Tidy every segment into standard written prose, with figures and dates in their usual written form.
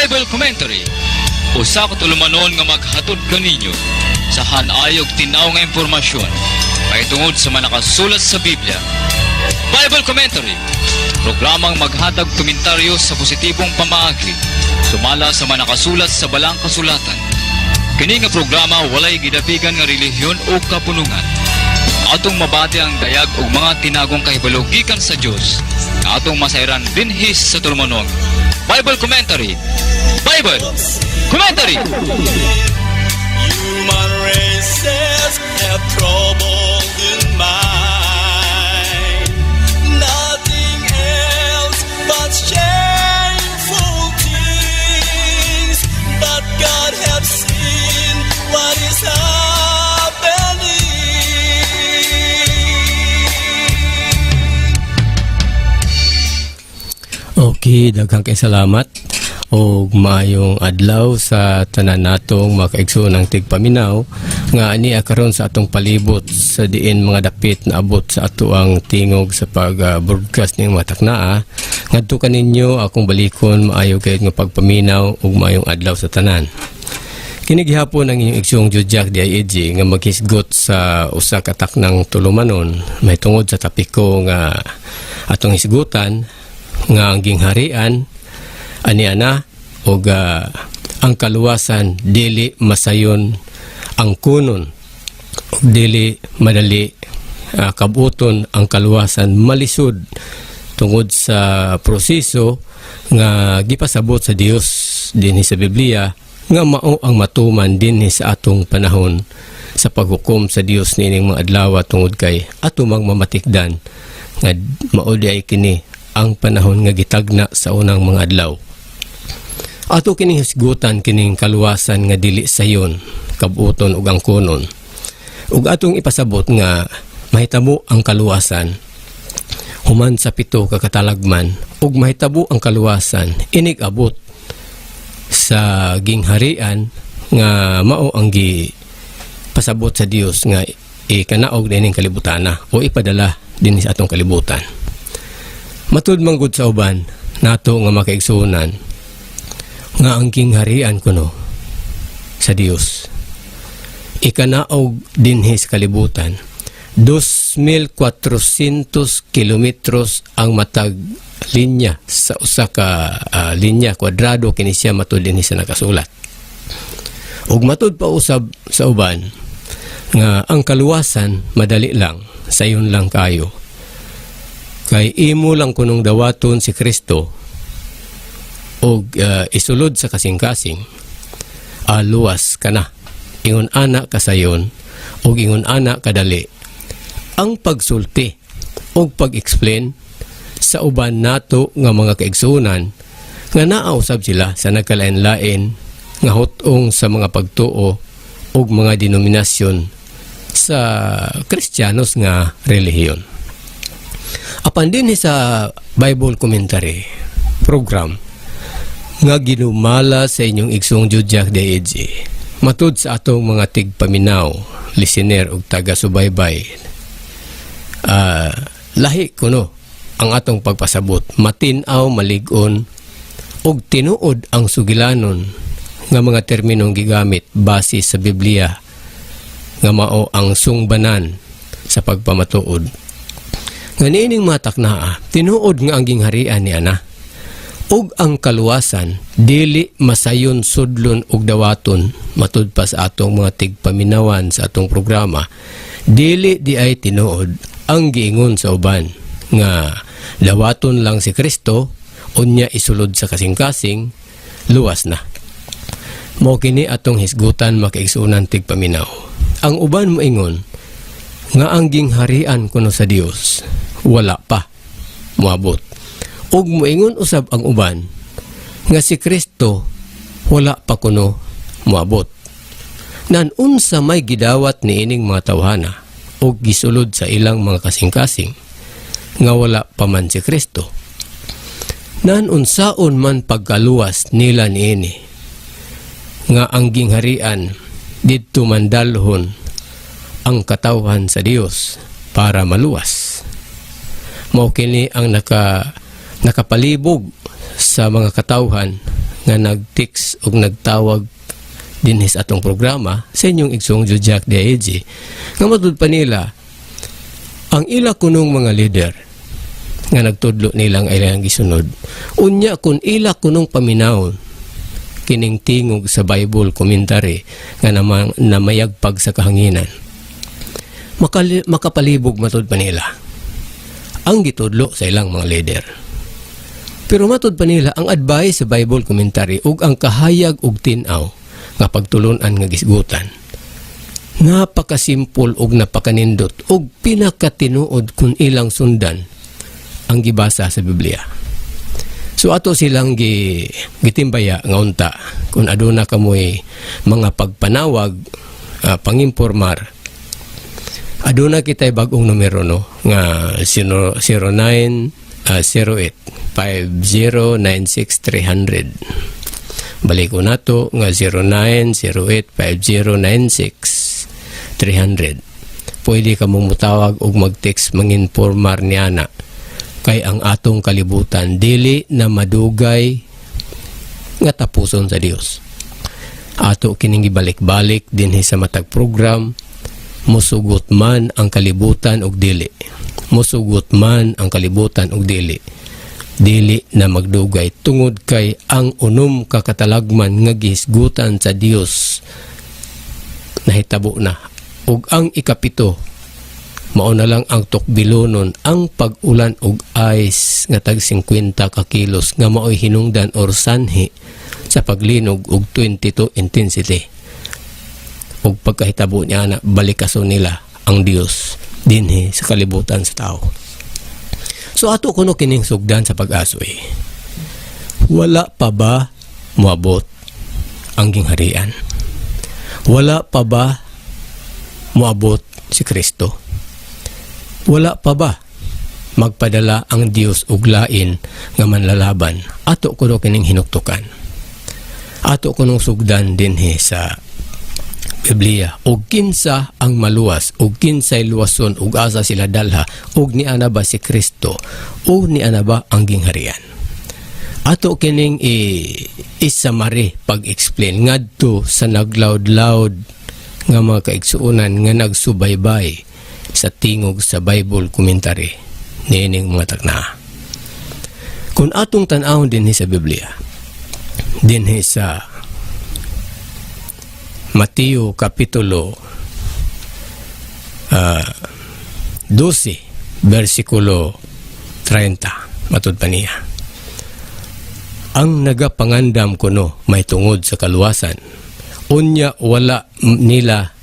Bible Commentary. Usa ka tulumanon nga maghatod kaninyo sa hanayog tinaw nga impormasyon pahitungod sa manakasulat sa Biblia. Bible Commentary, programang maghatag komentaryo sa positibong pamaagi sumala sa manakasulat sa balang kasulatan. Kini nga programa walay gidapigan nga relihiyon o kapunungan. Atong mabati ang dayag og mga tinagong kahibalo gikan sa Dios. Atong masayran dinhis sa tulumanon. Bible Commentary. Bible Commentary. Human races have troubled in mind. Nothing else but shameful things. But God have seen what is happening. Okay, daghang kay salamat og maayong adlaw sa tanan natong makaigsoonang tigpaminaw nga ani karon sa atong palibot sa diin mga dapit na abot sa ato ang tingog sa pag-broadcast ning mataknaa. Ngadto kaninyo akong balikon maayo kayod nga pagpaminaw ug maayong adlaw sa tanan. Kini gihapon ang inyong igsong Judjak DIEG nga maghisgot sa usa ka taknang tulumanon may tungod sa tapiko nga atong hisgutan nga ang gingharian aniana og ang kaluwasan dili masayon ang kunon ug dili madali kabuton ang kaluwasan malisod tungod sa proseso nga gipasabot sa Dios dinhi sa Biblia nga mao ang matuman dinhi sa atong panahon sa paghukom sa Dios nining mga adlaw tungod kay ato magmamatikdan nga mao di kini ang panahon nga gitagna sa unang mga adlaw. Ato kining hisgutan kining kaluwasan nga dili sayon, kabuton ug ang kunon. Ug atong ipasabot nga mahitabo ang kaluwasan human sa 7 ka katalagman ug mahitabo ang kaluwasan inig abot sa gingharian nga mao ang pasabot sa Dios nga ikanaog dining kalibutana o ipadala dinhi sa atong kalibutan. Matud manggod sa uban nato nga makaigsuonan nga ang kingharian kuno sa Dios ikanaog dinhi sa kalibutan 2,400 kilometros ang matag linya sa usa ka linya kwadrado kini siya matud dinhi sa nakasulat. Ug matud pa usab sa uban nga ang kaluwasan madali lang sayon lang kayo kay imo lang kunong dawaton si Kristo og isulod sa kasing-kasing luwas ka na ingon ana kasayon og ingon ana kadali ang pagsulti og pag-explain sa uban nato nga mga kaigsuonan nga naausab sila sa nagkalain-lain nga hutong sa mga pagtuo og mga denominasyon sa Kristiyanos nga relihiyon. Apan din sa Bible Commentary program nga ginumala sa inyong igsong Judjak DIEG matud sa atong mga tigpaminaw, listener ug taga-subaybay. Lahi kuno ang atong pagpasabot, matinaw, malig-on ug tinuod ang sugilanon nga mga terminong gigamit base sa Biblia nga mao ang sungbanan sa pagpamatuod. Nga niining mataknaa, tinuod nga ang gingharian ni ana ug ang kaluwasan dili masayon sudlon ug dawaton matud pa sa atong mga tigpaminawan sa atong programa dili di ay tinuod ang giingon sa uban nga dawaton lang si Kristo unya isulod sa kasing-kasing luwas na. Mao kini atong hisgutan makaigsuonan tigpaminaw. Ang uban moingon nga ang gingharian kuno sa Dios wala pa moabot. Ug moingon usab ang uban nga si Kristo wala pa kuno moabot. Nan unsa may gidawat niining mga tawhana ug gisulod sa ilang mga kasing-kasing nga wala pa man si Kristo. Nan unsaon man pagkaluwas nila niini nga ang gingharian didto mandalhon ang katawhan sa Dios para maluwas. Mao kini ang nakapalibog sa mga katawhan nga nag-text o nagtawag dinhi sa atong programa sa inyong igsong Jojak Diaegi nga matud pa nila ang ila kunong mga leader nga nagtudlo nilang ilang gisunod unya kun ila kunong paminawon kining tingog sa Bible commentary nga namayagpag sa kahanginan makapalibog matud pa nila ang gitudlo sa ilang mga leader. Pero matud pa nila ang advice sa Bible commentary ug ang kahayag ug tin-aw nga pagtulunan nga gisgutan. Napakasimpol ug napakanindot ug pinakatinuod kung ilang sundan ang gibasa sa Biblia. So ato silang gitimbaya nga unta kung aduna kamoy mga pagpanawag pangimpormar. Aduna kitay bag-ong numero no nga 0908-5096-300. Balik ko nato nga 0908-5096-300. Pwede ka mong mutawag o mag-text manginformar niana kay ang atong kalibutan dili na madugay nga tapuson sa Dios. Ato kining gibalik-balik dinhi sa matag program musugot man ang kalibutan og dili. Musugot man ang kalibutan og dili. Dili na magdugay tungod kay ang unom kakatalagman nga gihisgutan sa Dios nahitabo na. Ug ang ikapito mao na lang ang tukbilonon ang pag-ulan og ice nga tag 50 ka kilos nga maoy hinungdan or sanhi sa paglinog og 22 intensity. Ug pagkahitabo niya na balikason nila ang Dios dinhi sa kalibutan sa tao. So ato kuno kining sugdan sa pag-asoy. Wala pa ba moabot ang gingharian? Wala pa ba moabot si Kristo? Wala pa ba magpadala ang Dios og lain nga manlalaban? Ato kuno kining hinuktukan. Ato kuno sugdan dinhi sa Biblia og kinsa ang maluwas og kinsay luwason ug asa sila dalha og ni ana ba si Kristo o ni ana ba ang gingharian. Ato kining isamari pag-explain ngadto sa naglaud-laud nga mga kaigsuonan nga nagsubaybay sa tingog sa Bible commentary niining mga takna. Kung atong tan-awon dinhi sa Biblia dinhi sa Mateo Kapitulo 12 versikulo 30 matud pa niya. Ang nagapangandam kuno may tungod sa kaluwasan unya wala nila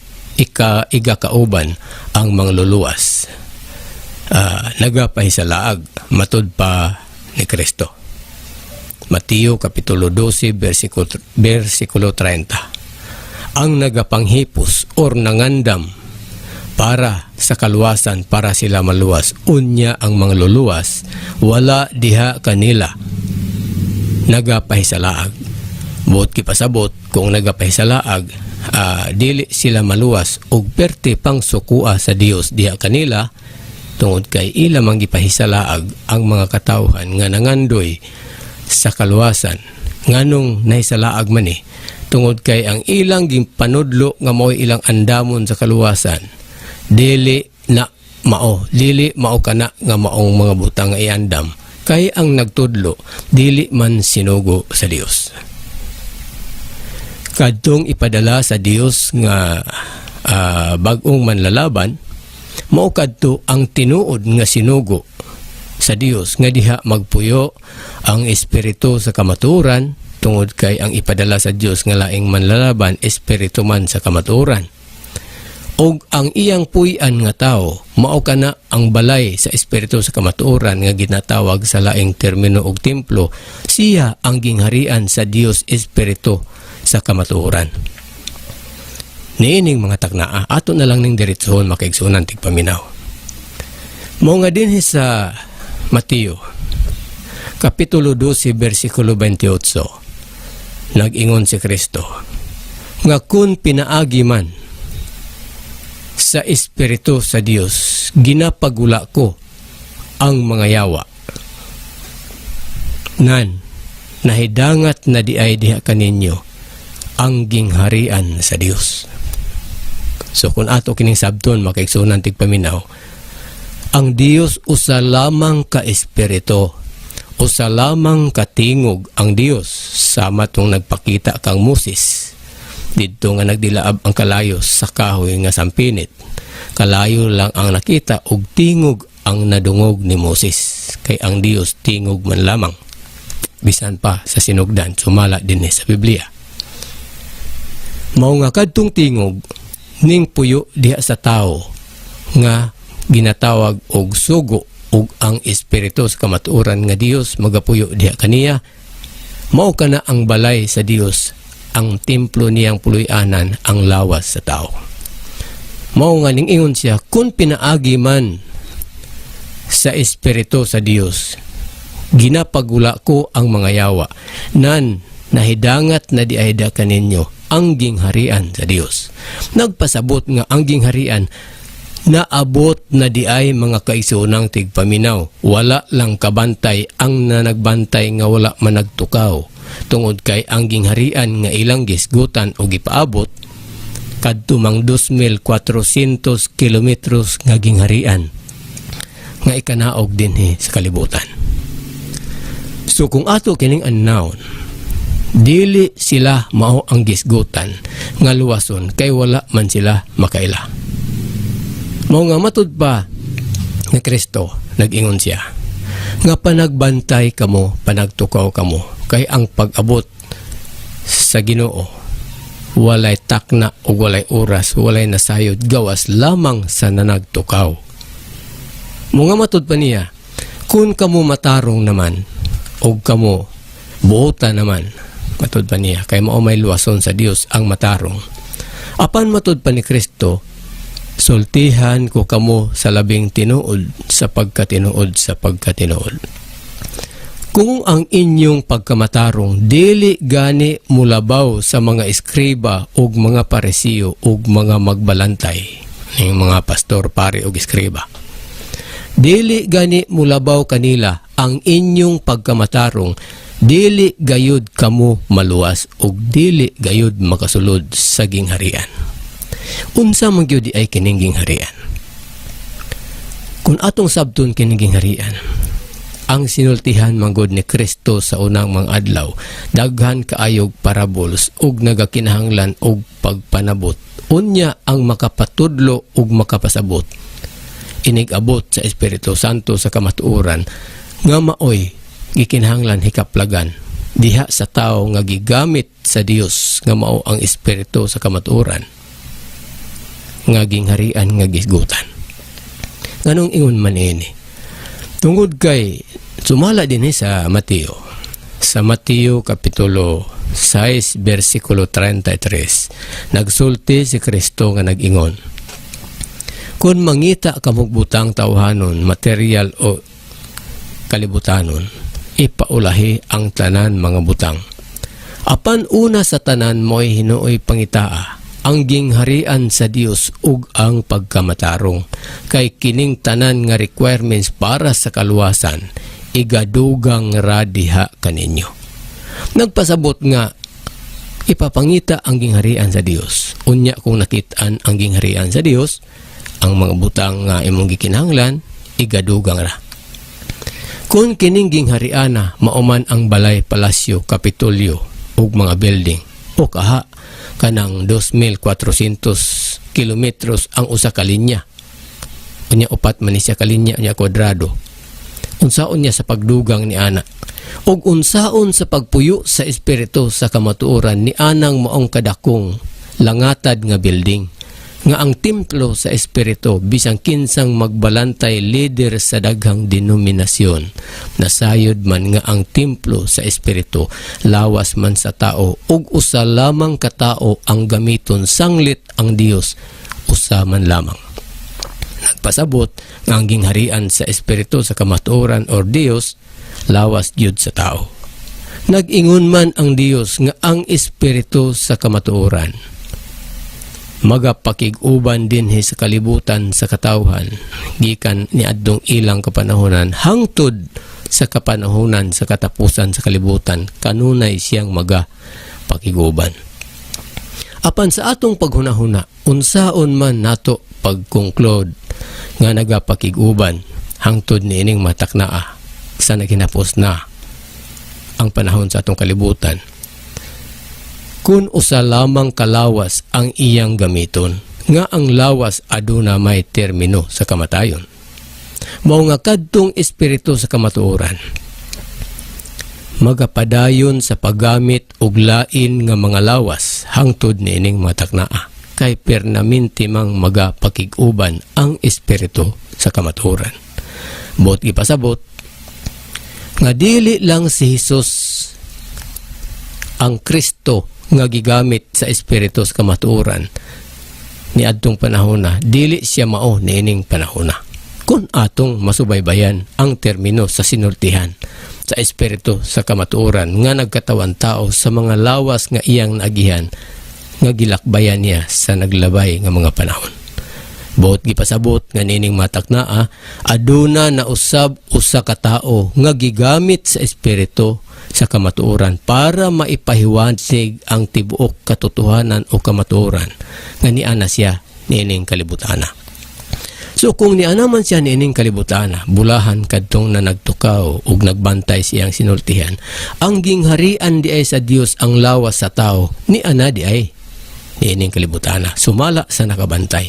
igakauban ang mangluluwas. Nagapahisalaag matud pa ni Kristo. Mateo Kapitulo 12 versikulo 30. Ang nagapanghipos or nangandam para sa kaluwasan para sila maluwas unya ang mga luluwas wala diha kanila nagapahisalaag. Buot kipasabot kung nagapahisalaag dili sila maluwas ug perti pang sukua sa Dios diha kanila tungod kay ila manggipahisalaag ang mga katawhan nga nangandoy sa kaluwasan nganong nahisalaag man tungod kay ang ilang ginpanudlo nga mao'y ilang andamon sa kaluwasan dili mao kana nga maong mga butang nga iandam kay ang nagtudlo dili man sinugo sa Dios. Kadtong ipadala sa Dios nga bag-ong manlalaban mao kadto ang tinuod nga sinugo sa Dios nga diha magpuyo ang espiritu sa kamatuoran tungod kay ang ipadala sa Dios nga laing manlalaban espiritu man sa kamatuoran. Og ang iyang puy-an nga tao mao kana ang balay sa espiritu sa kamatuoran nga ginatawag sa laing termino og templo. Siya ang gingharian sa Dios espiritu sa kamatuoran. Niining mga taknaa ato na lang ning diretsohon makaigsunan tigpaminaw. Mao nga dinhi sa Mateo Kapitulo 12 versikulo 28 nag-ingon si Kristo nga kun pinaagi man sa espiritu sa Dios ginapagula ko ang mga yawa nan nahidangat na di ay diha kaninyo ang gingharian sa Dios. So kung ato kining sabton makaigsunan tigpaminaw, ang Dios usa lamang ka espiritu, usa lamang katingog ang Dios, sama tong nagpakita kang Moses didto nga nagdilaab ang kalayo sa kahoy nga sampinit. Kalayo lang ang nakita ug tingog ang nadungog ni Moses, kay ang Dios tingog man lamang. Bisan pa sa sinugdan sumala dinhi sa Biblia. Mao nga kadtong tingog ning puyo diha sa tao nga ginatawag og sugo ug ang espiritu sa kamatuoran nga Dios magapuyo diha kaniya, mao kana ang balay sa Dios, ang templo niyang puloy-anan, ang lawas sa tao. Mao nga ning ingon siya, kun pinaagi man sa espiritu sa Dios, ginapagula ko ang mga yawa nan nahidangat na di ayda kaninyo ang gingharian sa Dios. Nagpasabot nga ang gingharian naabot na di ay mga kaisunang tigpaminaw. Wala lang kabantay ang nagbantay nga wala man nagtukaw. Tungod kay ang gingharian nga ilang gisgutan o gipaabot kadtumang 2,400 kilometros nga gingharian nga ikanaog dinhi sa kalibutan. So kung ato kining annawon, dili sila mao ang gisgutan nga luwason kay wala man sila makaila. Mao nga matud pa ni Kristo, nag-ingon siya nga panagbantay kamo, panagtukaw kamo, kay ang pag-abot sa Ginoo walay takna o walay oras, walay nasayod, gawas lamang sa nanagtukaw. Mga matud pa niya, kung kamo matarong naman o kamo buota naman, matud pa niya, kay mao may luwason sa Dios ang matarong. Apan matud pa ni Kristo, sultihan ko kamo sa labing tinuod sa pagkatinuod sa pagkatinuod. Kung ang inyong pagkamatarong dili gani mulabaw sa mga eskriba ug mga parisiyo ug mga magbalantay, ning mga pastor, pare ug eskriba, dili gani mulabaw kanila ang inyong pagkamatarong, dili gayud kamo maluwas ug dili gayud makasulod sa gingharian. Unsa man gyud ay kining gingharian? Kung atong sabton kining gingharian, ang sinultihan manggod ni Kristo sa unang mga adlaw, daghan kaayog parables ug nagakinahanglan og pagpanabot. Unya ang makapatudlo ug makapasabot. Inig-abot sa Espiritu Santo sa kamatuoran nga maoy gikinahanglan hikaplagan diha sa tao nga gigamit sa Dios nga mao ang Espiritu sa kamatuoran nga gingharian nga gisgutan. Nganong ingon man ini? Tungod kay sumala din sa Mateo. Sa Mateo kapitulo 6 versikulo 33, nagsulti si Kristo nga nag-ingon, kung mangita kamog butang tawhanon, material o kalibutanon, ipaulahi ang tanan mga butang. Apan una sa tanan mo'y hinuoy pangitaa ang gingharian sa Dios ug ang pagkamatarong, kay kining tanan nga requirements para sa kaluwasan igadugang radiha kaninyo. Nagpasabot nga ipapangita ang gingharian sa Dios. Unya kung nakitaan ang gingharian sa Dios, ang mga butang nga imong gikinahanglan igadugang ra. Kung kining ginghariana mauman ang balay, palasyo, kapitolyo ug mga building, o kaha kanang 2,400 kilometros ang usa ka linya. Unya upat man siya ka linya, unya kwadrado. Unsaon niya sa pagdugang ni ana, ug unsaon sa pagpuyo sa espiritu sa kamatuoran ni anang maong kadakong langatad nga building, nga ang templo sa espiritu bisang kinsang magbalantay leader sa daghang denominasyon, nasayod man nga ang templo sa espiritu lawas man sa tao ug usa lamang ka tao ang gamiton, sanglit ang Dios usa man lamang. Nagpasabot nga ang gingharian sa espiritu sa kamatuoran or Dios lawas gyud sa tao. Nag-ingon man ang Dios nga ang espiritu sa kamatuoran magapakig-uban dinhi sa kalibutan sa katawhan gikan niadtong ilang kapanahonan hangtod sa kapanahunan sa katapusan sa kalibutan kanunay siyang magapakiguban. Apan sa atong paghunahuna, unsaon man nato pagkonklud nga nagapakiguban hangtod niining mataknaa sa naghinapos na ang panahon sa atong kalibutan. Kun usa lamang kalawas ang iyang gamiton, nga ang lawas aduna may termino sa kamatayon. Mao nga kadtong espiritu sa kamatuoran magapadayon sa paggamit og lain nga mga lawas hangtod niining mataknaa, kay pernaminti mang magapakiguban ang espiritu sa kamatuoran. Bot ipasabot nga dili lang si Hesus ang Kristo nga gigamit sa espiritu sa kamatuoran ni adtong panahona, dili siya mao niining panahona. Kung atong masubaybayan ang termino sa sinultihan sa espiritu sa kamatuoran nga nagkatawan tao sa mga lawas nga iyang naagihan nga gilakbayan niya sa naglabay nga mga panahon. Buot gipasabot nga nining mataknaa, aduna na usab usa ka tao nga gigamit sa espiritu sa kamatuoran para maipahiwatig ang tibuok katotohanan o kamatuoran nga niana siya niining kalibutana. So kung niana man siya niining kalibutana, bulahan kadtong na nagtukaw ug nagbantay siyang sinultihan, ang gingharian di ay sa Dios ang lawas sa tao, niana di ay niining kalibutana, sumala sa nakabantay.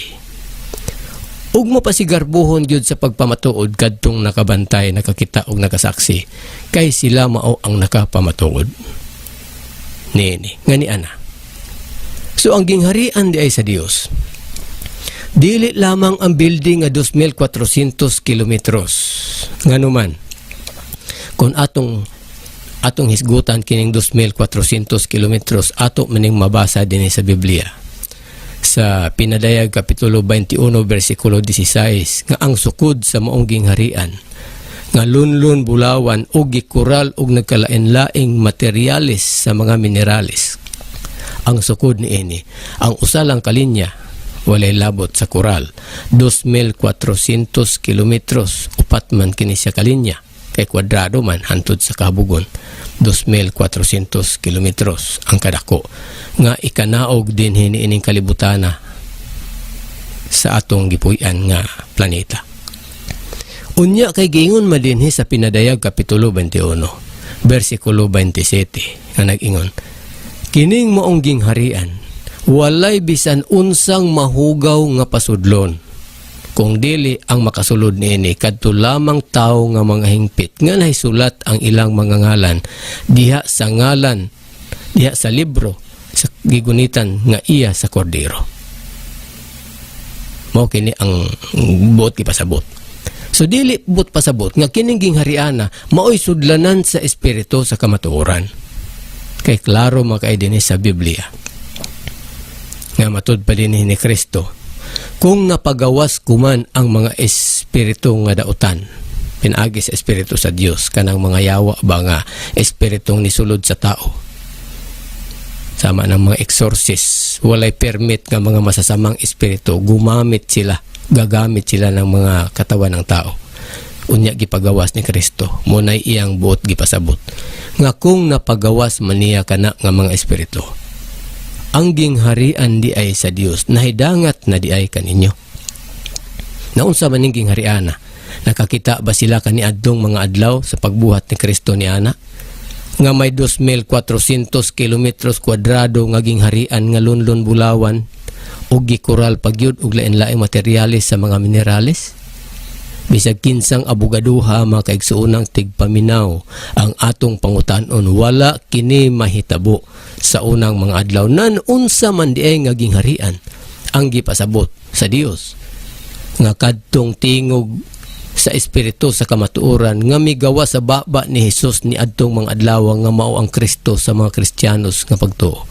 Ug mapasigarbuhon gyud sa pagpamatuod kadtong nakabantay, nakakita ug nakasaksi, kay sila mao ang nakapamatuod. Niini nga niana. So ang gingharian di ay sa Dios. Dili lamang ang building nga 2,400 kilometros. Nganuman, kung atong hisgutan kining 2,400 kilometros, ato maning mabasa din sa Biblia. Sa Pinadayag Kapitulo 21, versikulo 16, nga ang sukod sa maong gingharian, nga lunlun bulawan o gikural o nagkalain-laing materialis sa mga mineralis. Ang sukod ni ini, ang usalang kalinya, walay labot sa koral, 2,400 kilometros, upat man kini siya kalinya, kay kwadrado man hantod sa kabugon, 2,400 kilometros ang kadako, nga ikanaog din hiniining kalibutana sa atong gipuy-an nga planeta. Unya kay giingon madinhi sa Pinadayag Kapitulo 21, versikulo 27, nga nag-ingon, kining moong gingharian, walay bisan unsang mahugaw nga pasudlon, kung dili ang makasulod niini kadto lamang tao nga mga hingpit nga nahisulat ang ilang mga ngalan diha sa libro sa gigunitan nga iya sa kordero. Mao kini ang buot ipasabot. So dili buot pasabot nga kining ginghariana maoy sudlanan sa espiritu sa kamatuoran, kay klaro makaay dinhi sa Biblia nga matud pa din ni Kristo, kung napagawas kuman ang mga espiritu nga dautan, pinagi sa espiritu sa Dios, kanang mga yawa ba nga espiritong nisulod sa tao, sama ng mga exorcist, walay permit nga mga masasamang espiritu, gagamit sila ng mga katawan ng tao. Unya gipagawas ni Kristo, munay iyang buot gipasabot, nga kung napagawas man niya kana nga mga espiritu, ang gingharian di ay sa Dios, nahidangat na di ay kaninyo. Naunsa man ning ginghariana, nakakita ba sila kaniadtong mga adlaw sa pagbuhat ni Kristo ni ana? Nga may 2,400 kilometros kwadrado nga gingharian nga lunlon bulawan ug gikural pagyud ug lain-laing materyales sa mga minerales? Bisag kinsang abogaduha mga kaigsuonang tigpaminaw ang atong pangutan-on, wala kini mahitabo sa unang mga adlaw nan unsa man diay nga gingharian ang gipasabot sa Dios nga kadtong tingog sa espiritu sa kamatuoran nga migawa sa baba ni Hesus ni adtong mga adlaw nga mao ang Kristo sa mga Kristiyanos nga pagtuo.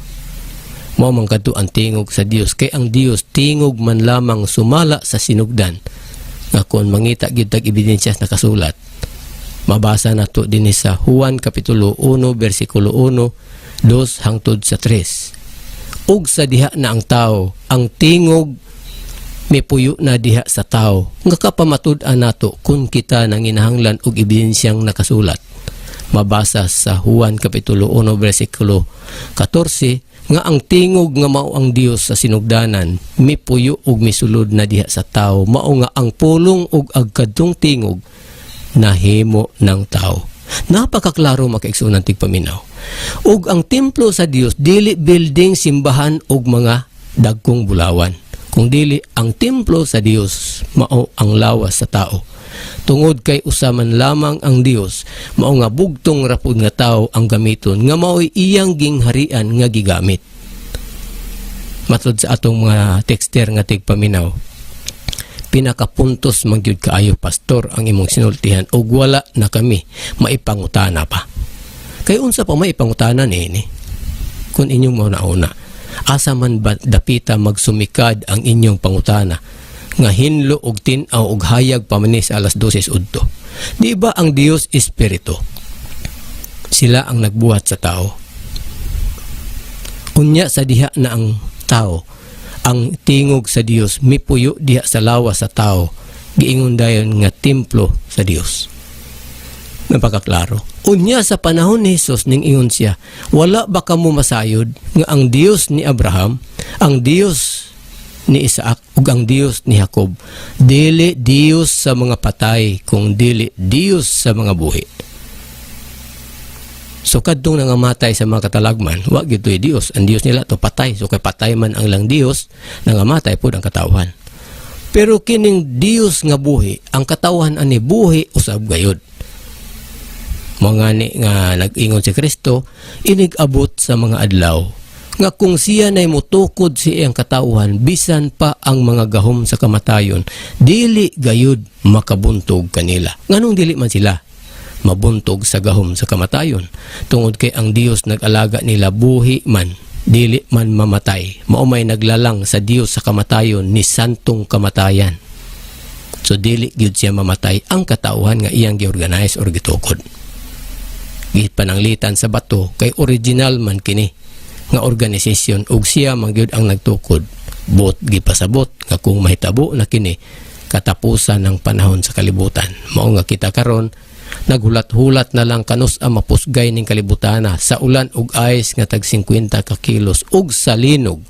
Mao man kadto ang tingog sa Dios, kay ang Dios tingog man lamang sumala sa sinugdan, nga kung mangita gyud tag ebidensya nakasulat. Mabasa nato dinhi sa Juan Kapitulo 1, versikulo 1, 2 hangtod sa 3. Ug sa diha na ang tao, ang tingog may puyo na diha sa tao nga kapamatud-an nato kung kita nanginahanglan og ebidensyang nakasulat. Mabasa sa Juan Kapitulo 1 versikulo 14 nga ang tingog nga mao ang Dios sa sinugdanan may puyo og misulod na diha sa tao, mao nga ang pulong og agkadtong tingog nahimo ng tao. Napakaklaro makaigsunan tigpaminaw. Ug ang templo sa Dios dili building, simbahan og mga dagkong bulawan, kung dili ang templo sa Dios mao ang lawas sa tao. Tungod kay usaman lamang ang Dios, mao nga bugtong rapod nga tao ang gamiton nga mao'y iyang gingharian nga gigamit. Matod sa atong mga texter nga tigpaminaw, pinakapuntos magyud kaayo pastor ang imong sinultihan ug wala na kami maipangutana pa. Kay unsa pa maipangutana ni kung inyong mauna-una, asa man ba dapita magsumikad ang inyong pangutana nga hinlo og tin-aw og hayag pamanis alas 12 udto. Di ba ang Dios Espiritu? Sila ang nagbuhat sa tao. Unya sa diha na ang tao, ang tingog sa Dios mipuyo diha sa lawas sa tao, giingon dayon nga templo sa Dios. Napakaklaro. Unya sa panahon ni Jesus ning ingon siya, wala ba kamo masayod nga ang Dios ni Abraham, ang Dios ni Isaac ug ang Dios ni Jacob dili Dios sa mga patay kung dili Dios sa mga buhi. So kadtong nangamatay sa mga katalagman, wa gyud toy Dios, ang Dios nila to patay. So kay patay man ang lang Dios, nangamatay pud ang katawhan. Pero kining Dios nga buhi, ang katawhan ani buhi usab gayud. Mga ni nga nag-ingon si Kristo, inig-abot sa mga adlaw nga kung siya na'y mutukod sa iyang katauhan, bisan pa ang mga gahom sa kamatayon, dili gayud makabuntog kanila. Nganong dili man sila mabuntog sa gahom sa kamatayon? Tungod kay ang Dios nag-alaga nila buhi man, dili man mamatay. Maumay naglalang sa Dios sa kamatayon ni santong kamatayan. So dili gyud siya mamatay ang katauhan nga iyang giorganize or gitukod. Gipananglitan sa bato kay original man kini nga organisasyon ug siya magyud ang nagtukod. Bot gipasabot nga kung mahitabo na kini katapusan ng panahon sa kalibutan. Mao nga kita karon naghulat-hulat na lang kanus ang mapusgay ning kalibutana sa ulan ug ice nga tag 50 ka kilos ug sa linog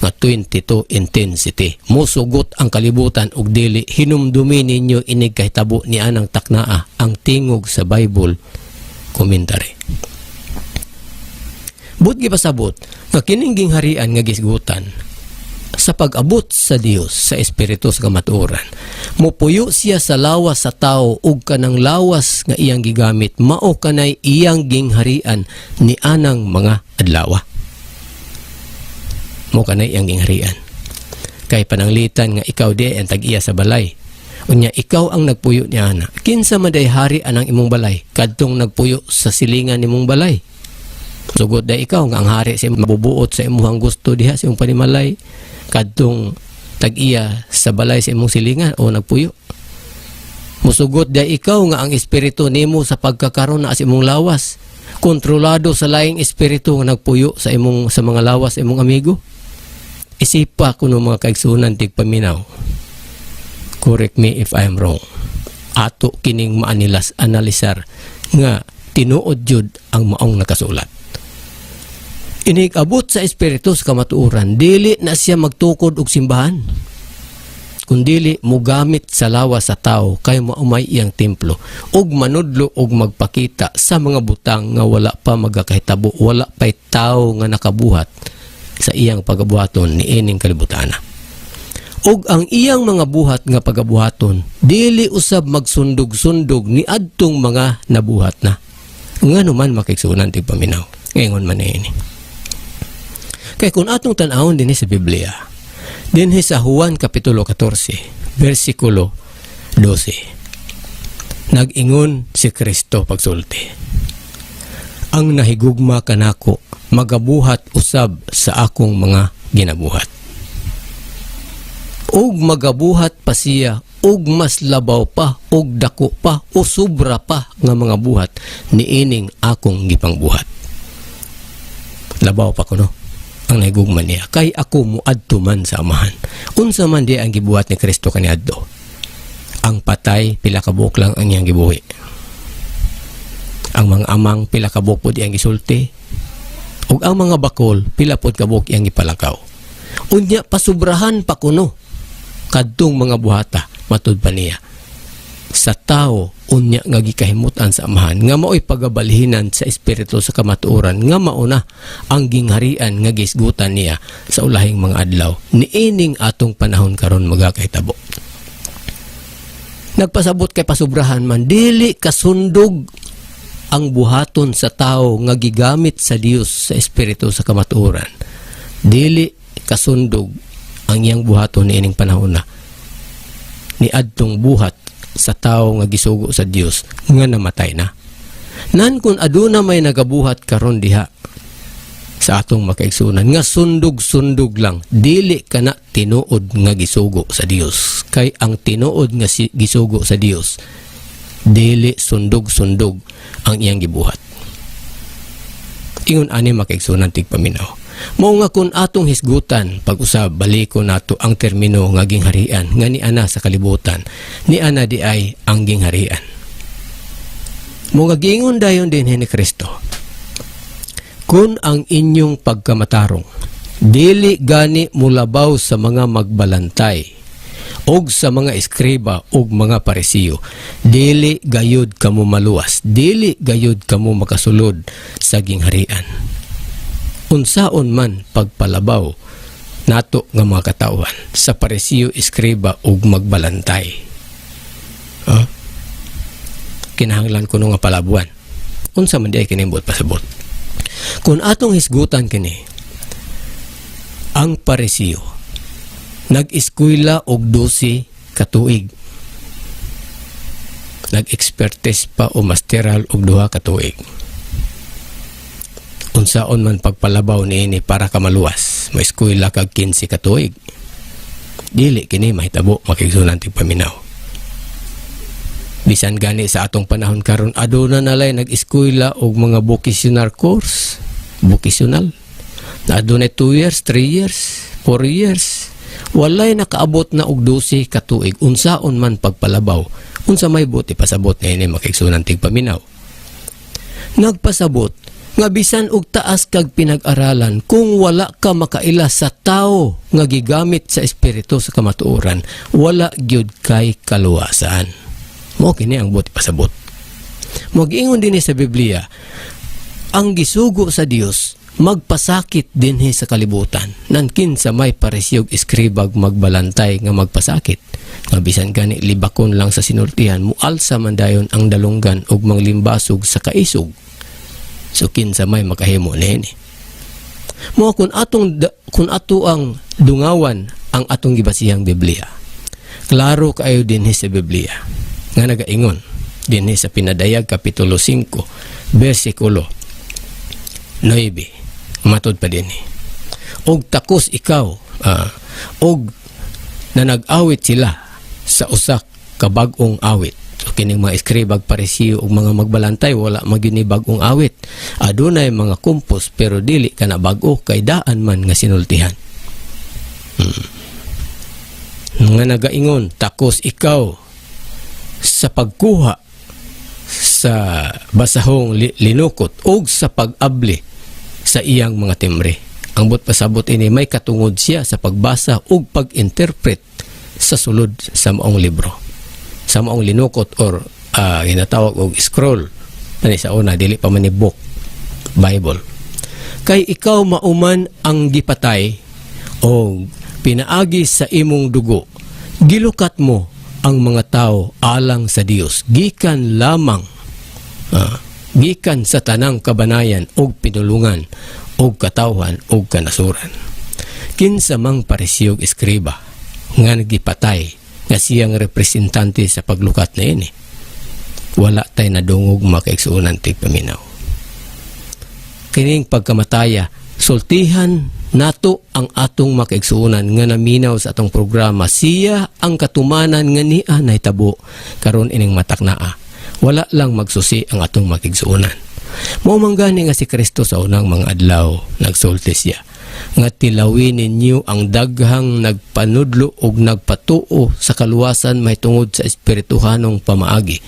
nga 22 intensity. Musugot ang kalibutan ug dili hinumdumi ninyo inig kahitabo ni anang taknaa ang tingog sa Bible commentary. But gipasabot nga kining gingharian nga gisgutan sa pag-abot sa Dios sa espiritu sa kamatuoran, mupuyo siya sa lawas sa tao ug kanang lawas nga iyang gigamit mao kanay iyang gingharian ni anang mga adlaw. Mao kanay iyang gingharian. Kay pananglitan nga ikaw di ang tag-iya sa balay. Unya ikaw ang nagpuyo ni ana. Kinsa man day hari anang imong balay kadtong nagpuyo sa silingan nimong balay. Sugod da ikaw nga ang hari sa mabubuot sa imong gusto diha sa imong panimalay kadtong tag-iya sa balay sa imong silingan o nagpuyo. Musugot da ikaw nga ang espiritu nimo sa pagkakaron na sa imong lawas kontrolado sa laing espiritu nga nagpuyo sa imong sa mga lawas sa imong amigo. Isipa kuno mga kaigsunan tigpaminaw. Correct me if I am wrong. Ato kining maanilas-analisar nga tinuod jud ang maong nakasulat. Inig-abot sa espiritu sa kamatuoran, dili na siya magtukod og simbahan, kundili mugamit sa lawas sa tao kay maumay iyang templo ug manudlo og magpakita sa mga butang nga wala pa magakahitabo, wala pa'y tao nga nakabuhat sa iyang pagabuhaton ni ining kalibutana. Og ang iyang mga buhat nga pagabuhaton dili usab magsundog-sundog ni adtong mga nabuhat na. Ngano man makiigsunan tigpaminaw. Ngayon man ini. Kay kung atong tan-awon dinhi sa Biblia, dinhi sa Juan Kapitulo 14, versikulo 12, nag-ingon si Kristo pagsulti, ang nahigugma kanako magabuhat usab sa akong mga ginabuhat. Og magabuhat pa siya og mas labaw pa og dako pa o sobra pa nga mga buhat niining akong gipangbuhat. Labaw pa kuno ang nahigugman niya. Kay ako muadto man sa amahan. Unsa man di ang gibuhat ni Kristo kaniadto. Ang patay pila ka buok lang ang iyang gibuhi. Ang mga amang pila ka buok pod iyang gisulti. Ug ang mga bakol pila pod ka buok iyang gipalakaw. Unya pasubrahan pa kuno kadtong mga buhata matud pa niya. Sa tao unya nga gikahimutan sa amahan nga maoy pagabalhinan sa espiritu sa kamatuoran nga mauna ang gingharian nga gisgutan niya sa ulahing mga adlaw niining atong panahon karon magakahitabo. Nagpasabot kay pasubrahan man dili kasundog ang buhaton sa tao nga gigamit sa Dios sa espiritu sa kamatuoran. Dili kasundog ang iyang buhaton niining panahon na ni adtong buhat sa tao nga gisugo sa Dios nga namatay na. Nan kun aduna may nagabuhat karon diha sa atong makaigsunan nga sundog-sundog lang, dili kana tinuod nga gisugo sa Dios. Kay ang tinuod nga gisugo sa Dios, dili sundog-sundog ang iyang gibuhat. Ingon ani makaigsunan tigpaminaw. Mao nga kun atong hisgutan pag-usab baliko nato ang termino nga gingharian nga ni ana sa kalibutan, ni ana di ay ang gingharian. Mo nga giingon dayon din ni Kristo. Kun ang inyong pagkamatarong dili gani mulabaw sa mga magbalantay og sa mga eskriba og mga parisiyo, dili gayud kamo maluwas, dili gayud kamo makasulod sa gingharian. Unsaon man pagpalabaw nato nga mga katauhan sa parisiyo, eskriba ug magbalantay. Kinahanglan kuno nga palabuan. Unsa man di ay kinimbot pasabot. Kung atong hisgutan kini, ang parisiyo nag-eskwela og 12 ka tuig. Nag-expertise pa o masteral og 2 ka tuig. Unsaon man pagpalabaw niini para ka maluwas, may eskwela kag 15 ka tuig. Dili kini mahitabo makigsunan tigpaminaw. Bisan gani sa atong panahon karon aduna nalay nag-eskwela og mga vocational course, vocational. Na aduna 2 years, 3 years, 4 years. Walay nakaabot na og 12 ka tuig. Unsaon man pagpalabaw, unsa may buti pasabot niini makigsunan tigpaminaw. Nagpasabot nga bisan og taas kag pinag-aralan kung wala ka makaila sa tao nga gigamit sa espiritu sa kamatuoran, wala gyud kay kaluwasan. Mo kini ang buti pasabot. Mo giingon dinhi sa Biblia, ang gisugo sa Dios magpasakit dinhi sa kalibutan. Nankin sa may paresyog eskribag magbalantay nga magpasakit. Nga bisan gani libakon lang sa sinultihan, mualsa man dayon ang dalunggan og manglimbasog sa kaisog. So kinsa may makahimo niini. Mo kun ato ang dungawan ang atong gibasihang Biblia. Klaro kaayo dinhi sa Biblia nga nagaingon dinhi sa Pinadayag kapitulo 5 bersikulo 9. Matod pa dinhi. Og takos ikaw og na nag-awit sila sa usa ka bag-ong awit. So, kining mga eskribag parisiyo ug mga magbalantay wala magyud bag-ong awit. Adunay mga kumpos pero dili kana bag-o kay daan man nga sinultihan. Nga nagaingon takos ikaw sa pagkuha sa basahong linukot ug sa pag-abli sa iyang mga timbre. Ang but pasabot ini may katungod siya sa pagbasa ug pag-interpret sa sulod sa maong libro. Sa maong linukot or ginatawag og scroll ani sa una dili pa man ni book Bible. Kay ikaw mauman ang gipatay o pinaagi sa imong dugo, gilukat mo ang mga tao alang sa Dios gikan lamang gikan sa tanang kabanayan og pinulungan og katawhan og kanasuran. Kinsa mang paresyog eskriba nga nagipatay nga siyang representante sa paglukat na ini, wala tay nadungog makaigsuunan tigpaminaw. Kining pagkamataya, sultihan nato ang atong makaigsuunan nga naminaw sa atong programa. Siya ang katumanan nga niya nahitabo karon ining mataknaa. Wala lang magsusi ang atong makigsuunan. Mao man gani nga si Kristo sa unang mga adlaw nagsulti siya. nga tilawin ninyo ang daghang nagpanudlo ug nagpatuo sa kaluwasan may tungod sa espirituhanong pamaagi,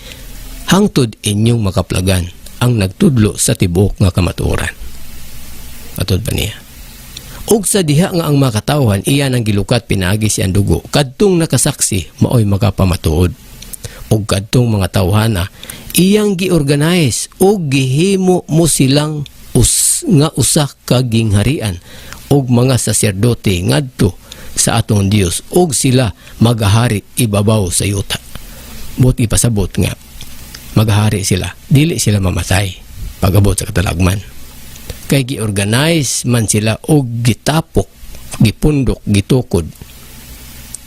hangtod inyong makaplagan ang nagtudlo sa tibuok nga kamatuoran. Matod pa niya. Ug sa diha nga ang makatawhan, iyan ang gilukat pinaagi siyang dugo, kadtong nakasaksi maoy makapamatuod. Ug kadtong mga tawhana, iyang giorganize ug gihimo mo silang nga usa ka gingharian ug mga saserdote ngadto sa atong Dios, ug sila magahari ibabaw sa yuta. Buot ipasabot nga magahari sila, dili sila mamatay pag-abot sa katalagman. Kay giorganize man sila og gitapok, gipundok, gitukod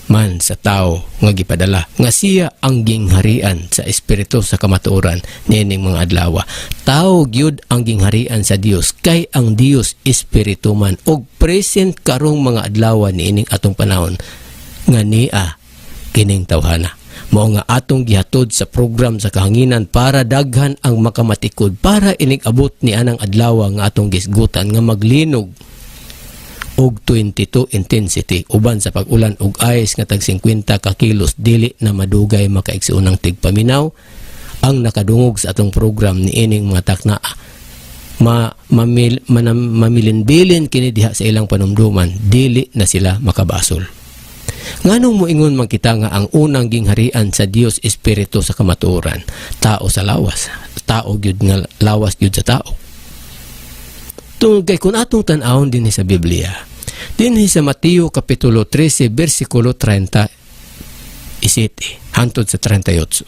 man sa tao nga gipadala nga siya ang gingharian sa espiritu sa kamatuoran nining mga adlaw. Tao gyud ang gingharian sa Dios, kay ang Dios espiritu man, og present karong mga adlaw niining atong panahon nga niya kining tawhana. Mao nga atong gihatod sa program sa kahanginan para daghan ang makamatikod, para inig abot ni anang adlaw nga atong gisgutan nga maglinog og 22 intensity uban sa pag-ulan og ice nga tag 50 ka kilos, dili na madugay makaigsuonang tigpaminaw ang nakadungog sa atong program ni ining mga takna. Mamilin-bilin kini diha sa ilang panumduman, dili na sila makabasol. Nganong moingon man kita nga ang unang gingharian sa Dios espiritu sa kamatuoran, tao sa lawas, tao gyud nga lawas gyud sa tao. Tungod kay kung atong tan-awon dinhi sa Biblia, dinhi sa Mateo kapitulo 13 bersikulo 37 hangtod sa 38,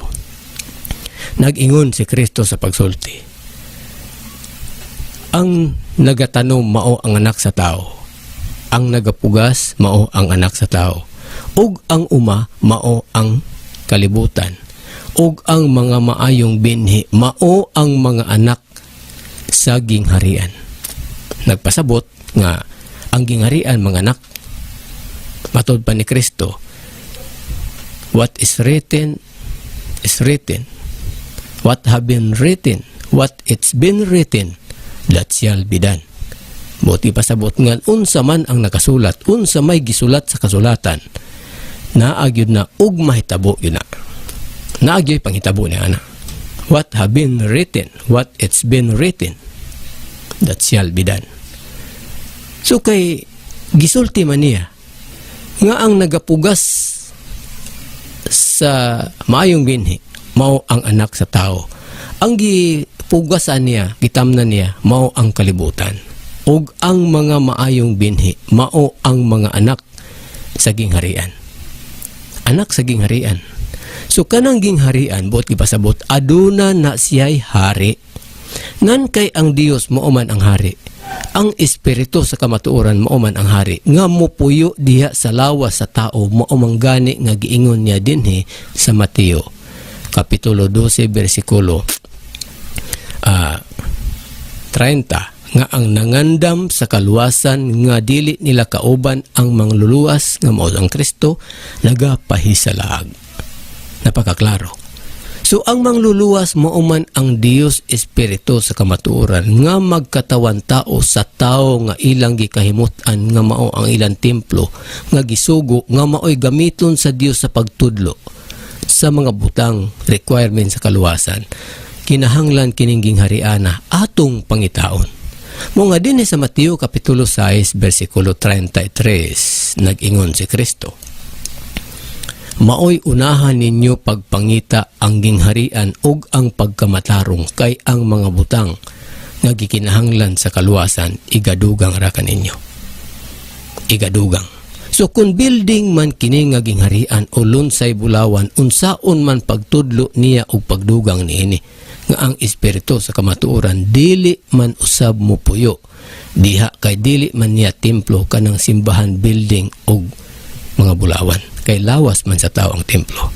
nag-ingon si Kristo sa pagsulti, ang nagatanom mao ang anak sa tao, ang nagapugas mao ang anak sa tao, ug ang uma mao ang kalibutan, ug ang mga maayong binhi mao ang mga anak sa gingharian. Nagpasabot nga ang gingharian mga anak, matod pa ni Kristo, what is written is written, what have been written, what it's been written, that shall be done. Buti pasabot nga unsa man ang nakasulat, unsa may gisulat sa kasulatan, naagyod na ug mahitabo yun na. Naagyoy panghitabo niya na. What have been written, what it's been written, that shall be done. So kay gisulti man niya nga ang nagapugas sa maayong binhi mao ang anak sa tao. Ang gipugasan niya, gitamnan niya mao ang kalibutan. Ug ang mga maayong binhi mao ang mga anak sa gingharian. Anak sa gingharian. So kanang gingharian, buot gipasabot, aduna na siya'y hari. Ngan kay ang Dios mao man ang hari. Ang espiritu sa kamatuoran mao man ang hari. Nga mupuyo diha sa lawas sa tao, mao man gani nga giingon niya dinhi sa Mateo kapitulo 12 bersikulo 30, nga ang nangandam sa kaluwasan nga dili nila kauban ang mangluluwas nga mao ang Kristo nagapahisalaag. Napakaklaro. So ang mangluluwas mao man ang Dios espiritu sa kamatuoran nga magkatawan tao sa tao nga ilang gikahimutan nga mao ang ilang templo nga gisugo nga maoy gamiton sa Dios sa pagtudlo sa mga butang requirement sa kaluwasan. Kinahanglan kining ginghariana atong pangitaon. Mo nga dinhi sa Mateo kapitulo 6 bersikulo 33 nag-ingon si Kristo, maoy unahan ninyo pagpangita ang gingharian ug ang pagkamatarong, kay ang mga butang nga gikinahanglan sa kaluwasan igadugang ra kaninyo. Igadugang. So kung building man kini nga gingharian o lunsay bulawan, unsaon man pagtudlo niya og pagdugang niini, nga ang espiritu sa kamatuoran dili man usab mo puyo diha, kay dili man niya templo kanang simbahan building og mga bulawan, kay lawas man sa tao ang templo.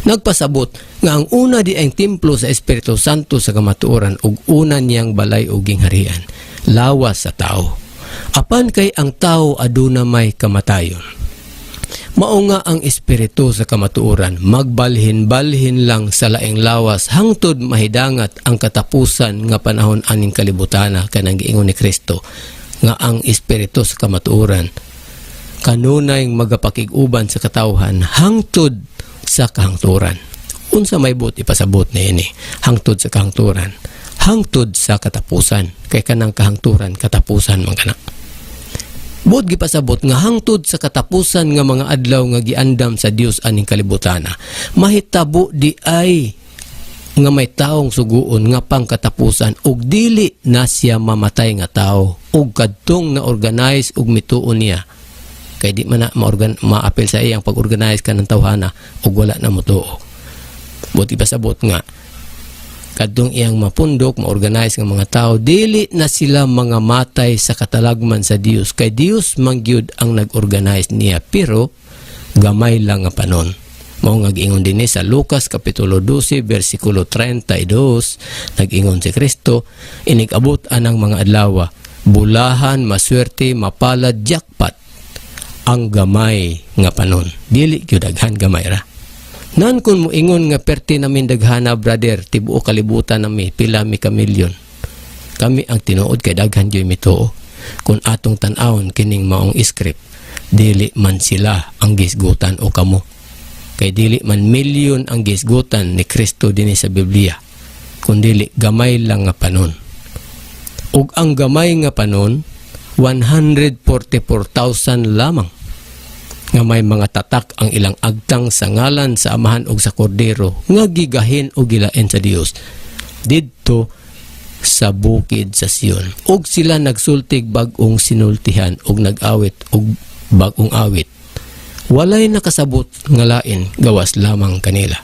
Nagpasabot nga ang una di ang templo sa Espiritu Santo sa kamatuoran ug una niyang balay og gingharian lawas sa tao. Apan kay ang tao aduna may kamatayon, mao nga ang espiritu sa kamatuoran magbalhin-balhin lang sa laing lawas hangtod mahidangat ang katapusan nga panahon aning kalibutana kanang giingon ni Kristo nga ang espiritu sa kamatuoran kanunay magapakig-uban sa katawhan hangtod sa kahangturan. Unsa may buot ipasabot niini? Hangtod sa kahangturan, hangtod sa katapusan. Kay kanang kahangturan katapusan man kana. Buot gipasabot nga hangtod sa katapusan nga mga adlaw nga giandam sa Dios aning kalibutana. Mahitabo di ay nga may taong suguon nga pangkatapusan ug dili na siya mamatay nga tao ug kadtong na organize ug mituon niya. Kay di man na ma-apel sa iyang pag-organize ka ng tawhana ug wala na mutuo. Buti pasabot nga kadtong iyang mapundok, ma-organize nga mga tao, dili na sila mga matay sa katalagman sa Dios. Kay Dios mangyud ang nag-organize niya, pero gamay lang nga panon. Mao nga giingon dinhi sa Lucas kapitulo 12 bersikulo 32, nag-ingon si Kristo, inig-abot anang mga adlaw, bulahan, maswerte, mapalad, jackpot ang gamay nga panon. Dili gyud daghan gamay ra. Nan kun mo ingon nga perti namin daghana, brother, tibuo kalibutan nami, pila mi ka milyon. Kami ang tinuod kay daghan joy mituo. Kung atong tan-awon kining maong script, dili man sila ang gisgutan o kamo. Kay dili man milyon ang gisgutan ni Kristo dinhi sa Biblia, kundi gamay lang nga panon. Ug ang gamay nga panon 144,000 lamang nga may mga tatak ang ilang agtang sa ngalan sa Amahan ug sa Kordero nga gigahin o gilain sa Dios didto sa bukid sa Sion. Ug sila nagsultig bag-ong sinultihan ug nag-awit ug bag-ong awit. Walay nakasabot nga lain gawas lamang kanila.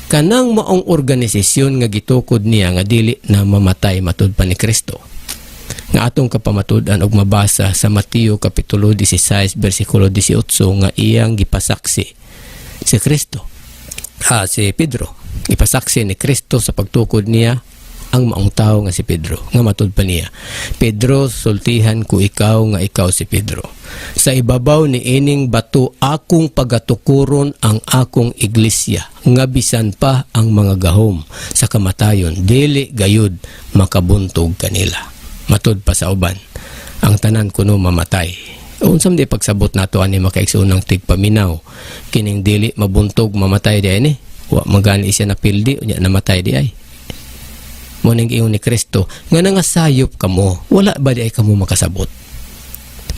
Kanang maong organisasyon nga gitukod niya nga dili na mamatay matud pa ni Kristo. Nga atong kapamatud-an og mabasa sa Mateo kapitulo 16 bersikulo 18 nga iyang gipasaksi si Kristo. Si Pedro, ipasaksi ni Kristo sa pagtukod niya ang maong tao nga si Pedro, nga matud pa niya, Pedro, sultihan ko ikaw nga ikaw si Pedro. Sa ibabaw ni ining bato akong pagatukuron ang akong iglesia, nga bisan pa ang mga gahom sa kamatayon dili gayud makabuntog kanila. Matud pa sa uban, ang tanan kuno mamatay. Unsam di pagsabot nato ani makaigsoonang tigpaminaw, kining dili mabuntog mamatay di ay ni. Wa magani siya napildi unya namatay di ay. Mo ning ingon ni Kristo nga nangasayop kamo, wala ba di ay kamo makasabot?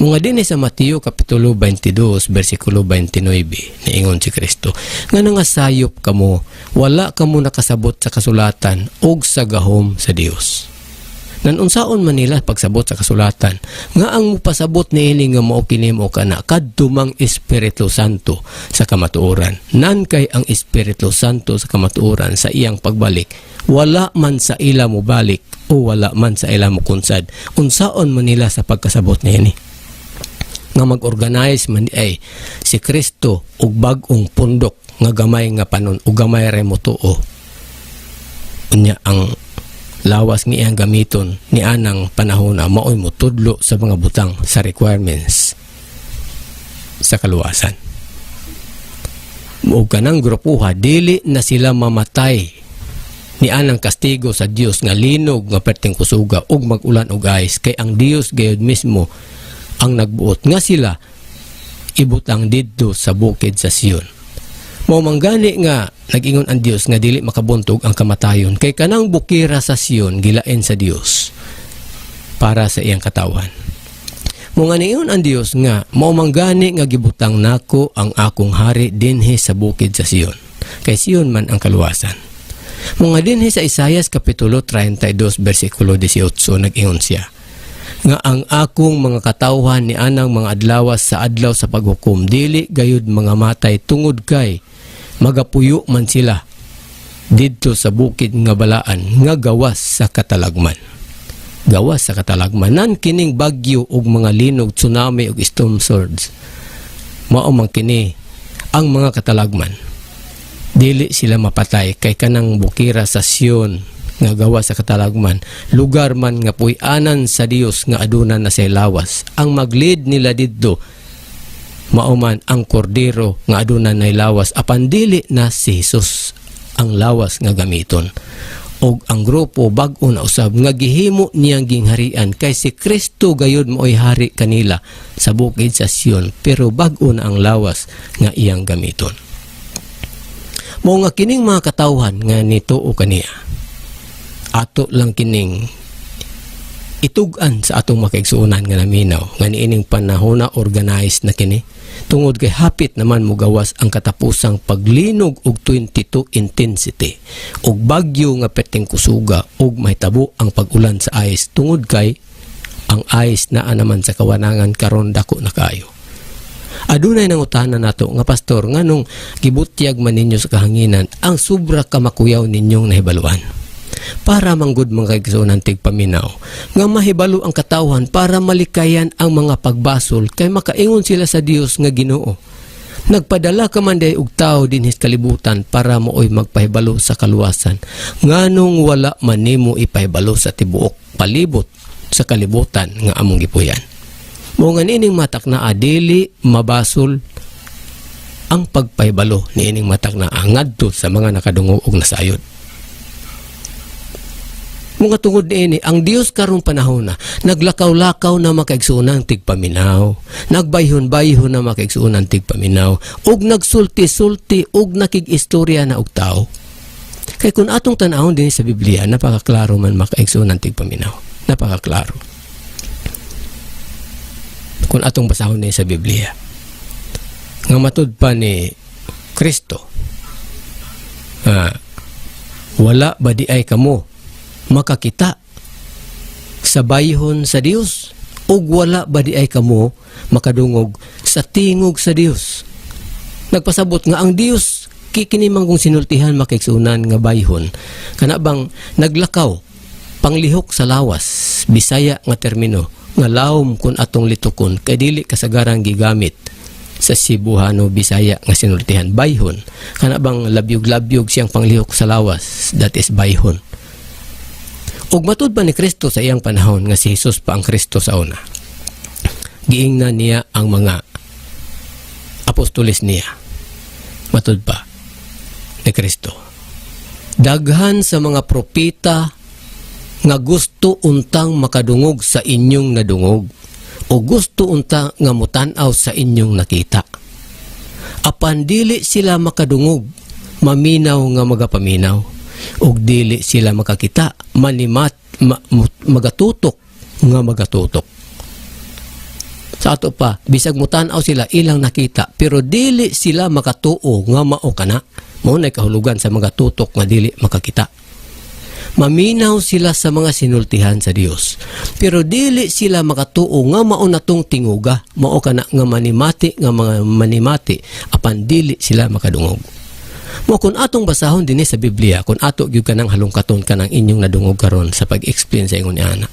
Mga din sa Mateo kapitulo 22 bersikulo 29 niingon si Kristo nga nangasayop kamo, wala kamo nakasabot sa kasulatan ug sa gahom sa Dios. Nanunsaon man nila pagsabot sa kasulatan nga ang mupasabot niini nga mao kini mo kana kadtumang Espiritu Santo sa kamatuoran. Nan kay ang Espiritu Santo sa kamatuoran sa iyang pagbalik, wala man sa ila mo balik o wala man sa ila mo kunsad. Unsaon man nila sa pagkasabot niini nga mag-organize man ay si Kristo og bag-ong pundok nga gamay nga panon ug gamay ra mo tuo. Unya ang lawas ni iyang gamiton ni anang panahon na maoy mo tudlo sa mga butang sa requirements sa kaluwasan. Ug kanang grupuha dili na sila mamatay ni anang kastigo sa Dios nga linog nga perting kusuga ug mag-ulan og ayes, kay ang Dios gayud mismo ang nagbuot nga sila ibutang didto sa bukid sa Sion. Mao manggani nga nag-ingon ang Dios nga dili makabuntog ang kamatayon, kay kanang bukira sa Sion gilain sa Dios para sa iyang katawan. Mao nga niingon ang Dios nga mao manggani nga gibutang nako ang akong hari dinhi sa bukid sa Sion, kay Sion man ang kaluwasan. Mao nga dinhi sa Isaias kapitulo 32 bersikulo 18 nag-ingon siya nga ang akong mga katawhan ni anang mga adlawas sa adlaw sa paghukom dili gayud mga matay tungod kay magapuyo man sila didto sa bukid nga balaan nga gawas sa katalagman. Gawas sa katalagman nan kining bagyo ug mga linog, tsunami ug storm surge. Mao man kini ang mga katalagman. Dili sila mapatay kay kanang bukira sa Sion nga gawas sa katalagman, lugar man nga puy-anan sa Dios nga aduna na say lawas. Ang maglid nila didto mao man ang Kordero nga aduna nay lawas, apan dili na si Jesus ang lawas nga gamiton. og ang grupo bag-o na usab nga gihimo niyang gingharian kay si Kristo gayud mo'y hari kanila sa bukid sa Sion, pero bag-o na ang lawas nga iyang gamiton. Mao nga kining mga katawhan nga nituo kaniya, ato lang kining itugan sa atong makaigsuonan nga naminaw nga niining panahon na organized na kini tungod kay hapit naman mugawas ang katapusang paglinog og 22 intensity ug bagyo nga peteng kusuga ug mahitabo ang pag-ulan sa ice tungod kay ang ice naa naman sa kawanangan karon dako na kaayo. Adunay nangutana nato nga pastor nganong gibutyag man ninyo sa kahanginan ang sobra kamakuyaw ninyong nahibaluan. Para manggod mga kaigsuonan tigpaminaw nga mahibalo ang katawhan para malikayan ang mga pagbasol kay makaingon sila sa Dios nga Ginoo. Nagpadala ka man day og tao dinhis kalibutan para mooy magpahibalo sa kaluwasan nganong wala man nimo ipahibalo sa tibuok palibot sa kalibutan nga among gipuyan. Mao nga nining matak na adili mabasol ang pagpahibalo niining matak na ngadto sa mga nakadungog og nasayod. Mga tungod niini, ang Dios karong panahon na naglakaw-lakaw na makaigsuonang tigpaminaw, nagbayhon-bayhon na makaigsuonang tigpaminaw, ug nagsulti-sulti ug nakig-istorya na og tao. Kay kung atong tanahon din sa Biblia, napakaklaro man makaigsuonang tigpaminaw. Napakaklaro. Kung atong basahon din sa Biblia, nga matud pa ni Kristo, wala ba di ay kamo makakita sa bayhon sa Dios ug wala ba di ay kamo makadungog sa tingog sa Dios. Nagpasabot nga ang Dios kikini manggong sinultihan makaigsuonan nga bayhon kana bang naglakaw panglihok sa lawas, Bisaya nga termino nga lawom kun atong litukon kay dili kasagarang gigamit sa Cebuano Bisaya nga sinultihan bayhon kana bang labyog-labyog siyang panglihok sa lawas, that is bayhon. Ug matud pa ni Kristo sa iyang panahon nga si Jesus pa ang Kristo sa una. Giingnan niya ang mga apostoles niya. Matud pa ni Kristo. Daghan sa mga propeta nga gusto untang makadungog sa inyong nadungog o gusto untang nga mutan-aw sa inyong nakita. Apan dili sila makadungog, maminaw nga magapaminaw. Og dili sila makakita magatutok nga magatutok. Sa ato pa bisag mutan-aw sila ilang nakita pero dili sila makatuo nga mao kana. Mao nay kahulugan sa magatutok nga dili makakita. Maminaw sila sa mga sinultihan sa Dios pero dili sila makatuo nga mao natong tinguga, mao kana nga manimati nga mga manimati apan dili sila makadungog. Mo kung atong basahon dinhi sa Biblia, kung ato gyud kanang halungkaton kanang inyong nadungog karon sa pag-explain sa ingon ni ana.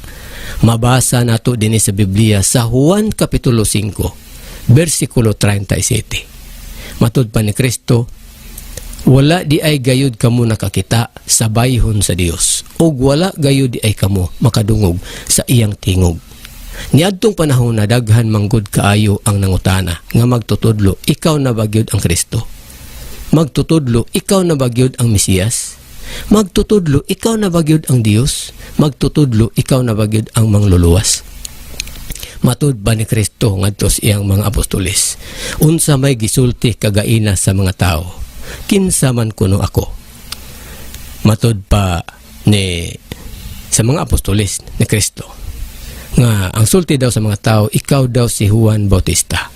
Mabasa nato dinhi sa Biblia sa Juan kapitulo 5, bersikulo 37. Matud pa ni Kristo, wala di ay gayud kamo nakakita sa bayhon sa Dios, ug wala gayud di ay kamo makadungog sa iyang tingog. Niadtong panahon na daghan manggod kaayo ang nangutana nga magtutudlo, ikaw na ba gyud ang Kristo? Magtutudlo, ikaw na bagyod ang Mesiyas? Magtutudlo, ikaw na bagyod ang Dios? Magtutudlo, ikaw na bagyod ang mangluluwas? Matud ba ni Kristo ngadto sa iyang mga apostoles? Unsa may gisulti kagaina sa mga tao? Kinsa man kuno ako? Matud pa ni sa mga apostoles ni Kristo nga ang sulti daw sa mga tao, ikaw daw si Juan Bautista.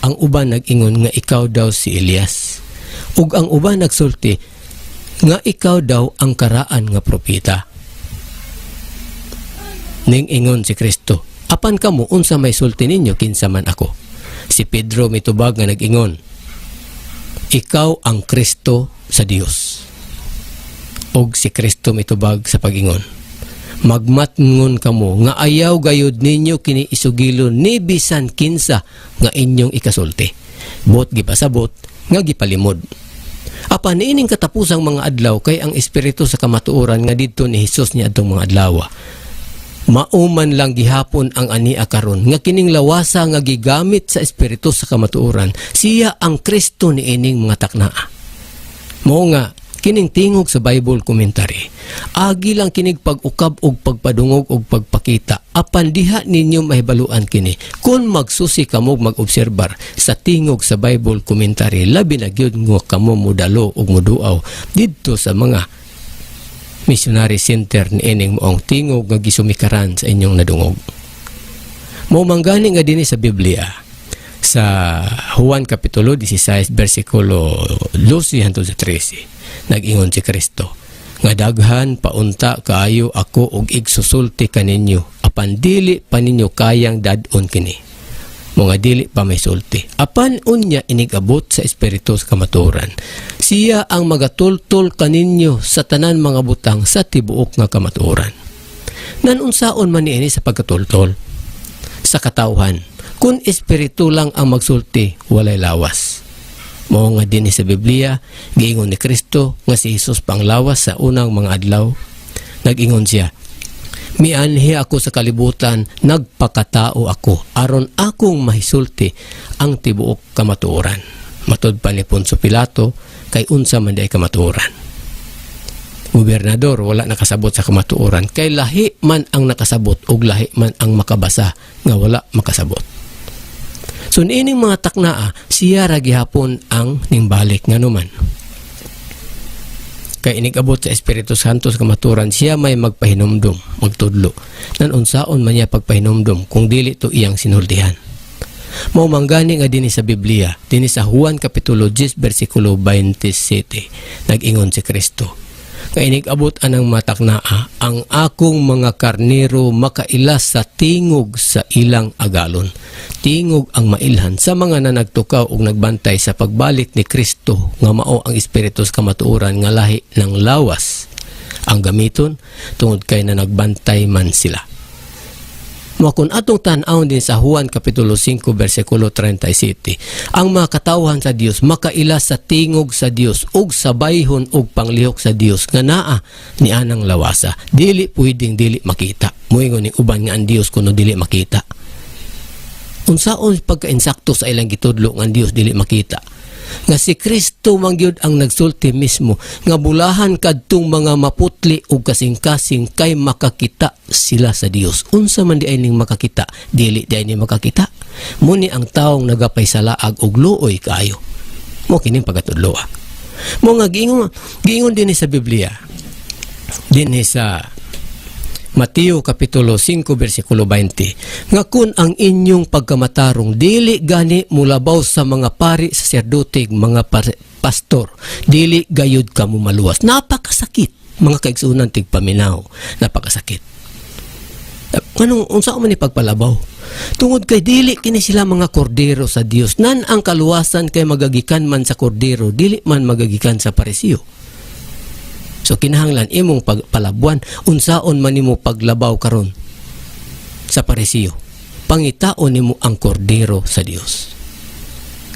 Ang uban nag-ingon nga ikaw daw si Elias. Ug ang uban nagsulti nga ikaw daw ang karaan nga propeta. Ning ingon si Kristo, apan kamo unsa may sulti ninyo kinsa man ako? Si Pedro mitubag nga nag-ingon, ikaw ang Kristo sa Dios. Og si Kristo mitubag sa pag-ingon, magmatngon kamo nga ayaw gayud ninyo kini isugilon ni bisan kinsa nga inyong ikasulti. Bot gipasabot nga gipalimod. Apan niining katapusang mga adlaw kay ang espiritu sa kamatuoran nga didto ni Hesus niadtong mga adlaw. Mauman lang gihapon ang ania karon nga kining lawasa nga gigamit sa espiritu sa kamatuoran, siya ang Kristo niining mga taknaa. Mao nga kining tingog sa Bible commentary. Agi lang kinig pag-ukab og pagpadungog og pagpakita. Apan diha ninyo mahibaluan kini. Kung magsusi kamo mag-obserbar sa tingog sa Bible commentary, labi na gyud nga kamo mudalo og muduaw didto sa mga missionary center ni ining moong tingog nga gisumikaran sa inyong nadungog. Mao manggani nga dinhi sa Biblia sa Juan kapitulo 16 bersikulo 12 hangtod sa 13. Nag-ingon si Kristo nga daghan paunta kaayo ako og igsusulti kaninyo apan dili pa ninyo kayang dadon kini. Mga dili pa may sulti. Apan unya inigabot sa espiritu sa kamaturan. Siya ang magatultol kaninyo sa tanan mga butang sa tibuok nga kamaturan. Nanunsaon man niini sa pagkatultol sa katawhan. Kung espiritu lang ang magsulti, walay lawas. Mao nga dinhi sa Biblia, giingon ni Kristo nga si Jesus panglawas sa unang mga adlaw. Nag-ingon siya, mianhi ako sa kalibutan, nagpakatao ako, aron akong mahisulti ang tibuok kamatuoran. Matod pa ni Poncio Pilato, kay unsa man di ay kamatuoran. Gobernador, wala nakasabot sa kamatuoran, kay lahi man ang nakasabot ug lahi man ang makabasa nga wala makasabot. So niining mga taknaa, siya ra gihapon ang ningbalik nga numan. Kay inigabot sa Espiritu Santo sa kamaturan, siya may magpahinumdum, magtudlo. Nanunsaon man niya pagpahinumdum kung dili to iyang sinultihan. Mao manggani nga dinhi sa Biblia, dinhi sa Juan kapitulo 10 bersikulo 27, nag-ingon si Kristo. Kay inigabot anang mataknaa, ang akong mga karnero makailas sa tingog sa ilang agalon. Tingog ang mailhan sa mga nanagtukaw ug nagbantay sa pagbalik ni Kristo nga mao ang espiritu sa kamatuoran nga lahi ng lawas ang gamiton tungod kay na nagbantay man sila. Kung atong tan-awon din sa Juan kapitulo 5 bersikulo 37, ang mga katawhan sa Dios makailas sa tingog sa Dios ug sabayhon ug panglihok sa Dios nga naa ni anang lawasa, dili pwedeng dili makita. Moingon ni uban nga ang Dios kuno dili makita. Unsaon pagka-insakto sa ilang gitudlo nga ang Dios dili makita? Nga si Kristo mangyud ang nagsulti mismo nga bulahan kadtong mga maputli ug kasing-kasing kay makakita sila sa Dios. Unsa man di ay ning makakita, dili di ay ning makakita. Muni ang taong nagapay sa laag ug luoy kaayo. Mo kining pagatudlo. Mo nga giingon dinhi sa Biblia. Dinhi sa Mateo kapitulo 5 bersikulo 20, nga kun ang inyong pagkamatarong dili gani mulabaw sa mga pari, saserdote, mga pastor, dili gayud kamo maluwas. Napakasakit, mga kaigsunan tigpaminaw, napakasakit. Anong unsa man ni pagpalabaw? Tungod kay dili kini sila mga kordero sa Dios. Nan ang kaluwasan kay magagikan man sa kordero, dili man magagikan sa parisiyo. So kinahanglan imong pagpalabuan, unsaon man nimo paglabaw karon sa parisiyo. Pangitaon nimo ang kordero sa Dios.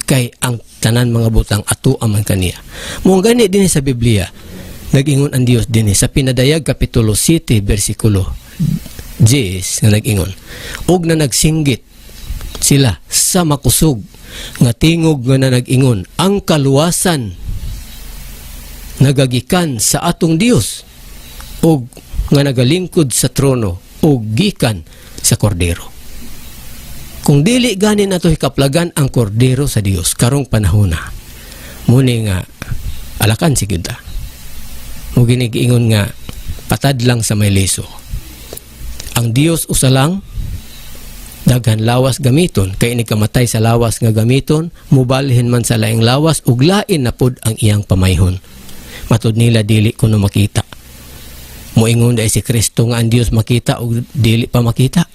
Kay ang tanan mga butang ato man kaniya. Mo gani dinhi sa Biblia, nag-ingon ang Dios dinhi sa Pinadayag kapitulo 7 bersikulo 10 nga nag-ingon, og na nagsinggit sila sa makusog nga tingog nga na nag-ingon, ang kaluwasan nagagikan sa atong Dios o nga nagalingkod sa trono o gikan sa kordero. Kung dili gani nato hikaplagan ang kordero sa Dios karong panahon na, muni nga alakan sigud ta. Mo ginigiingon nga patad lang sa may liso. Ang Dios usa lang, daghan lawas gamiton, kay nikamatay sa lawas nga gamiton, mubalhin man sa laing lawas ug lain na pud ang iyang pamayhon. Matod nila dili kuno makita. Moingon dai si Kristo nga ang Dios makita o dili pa makita.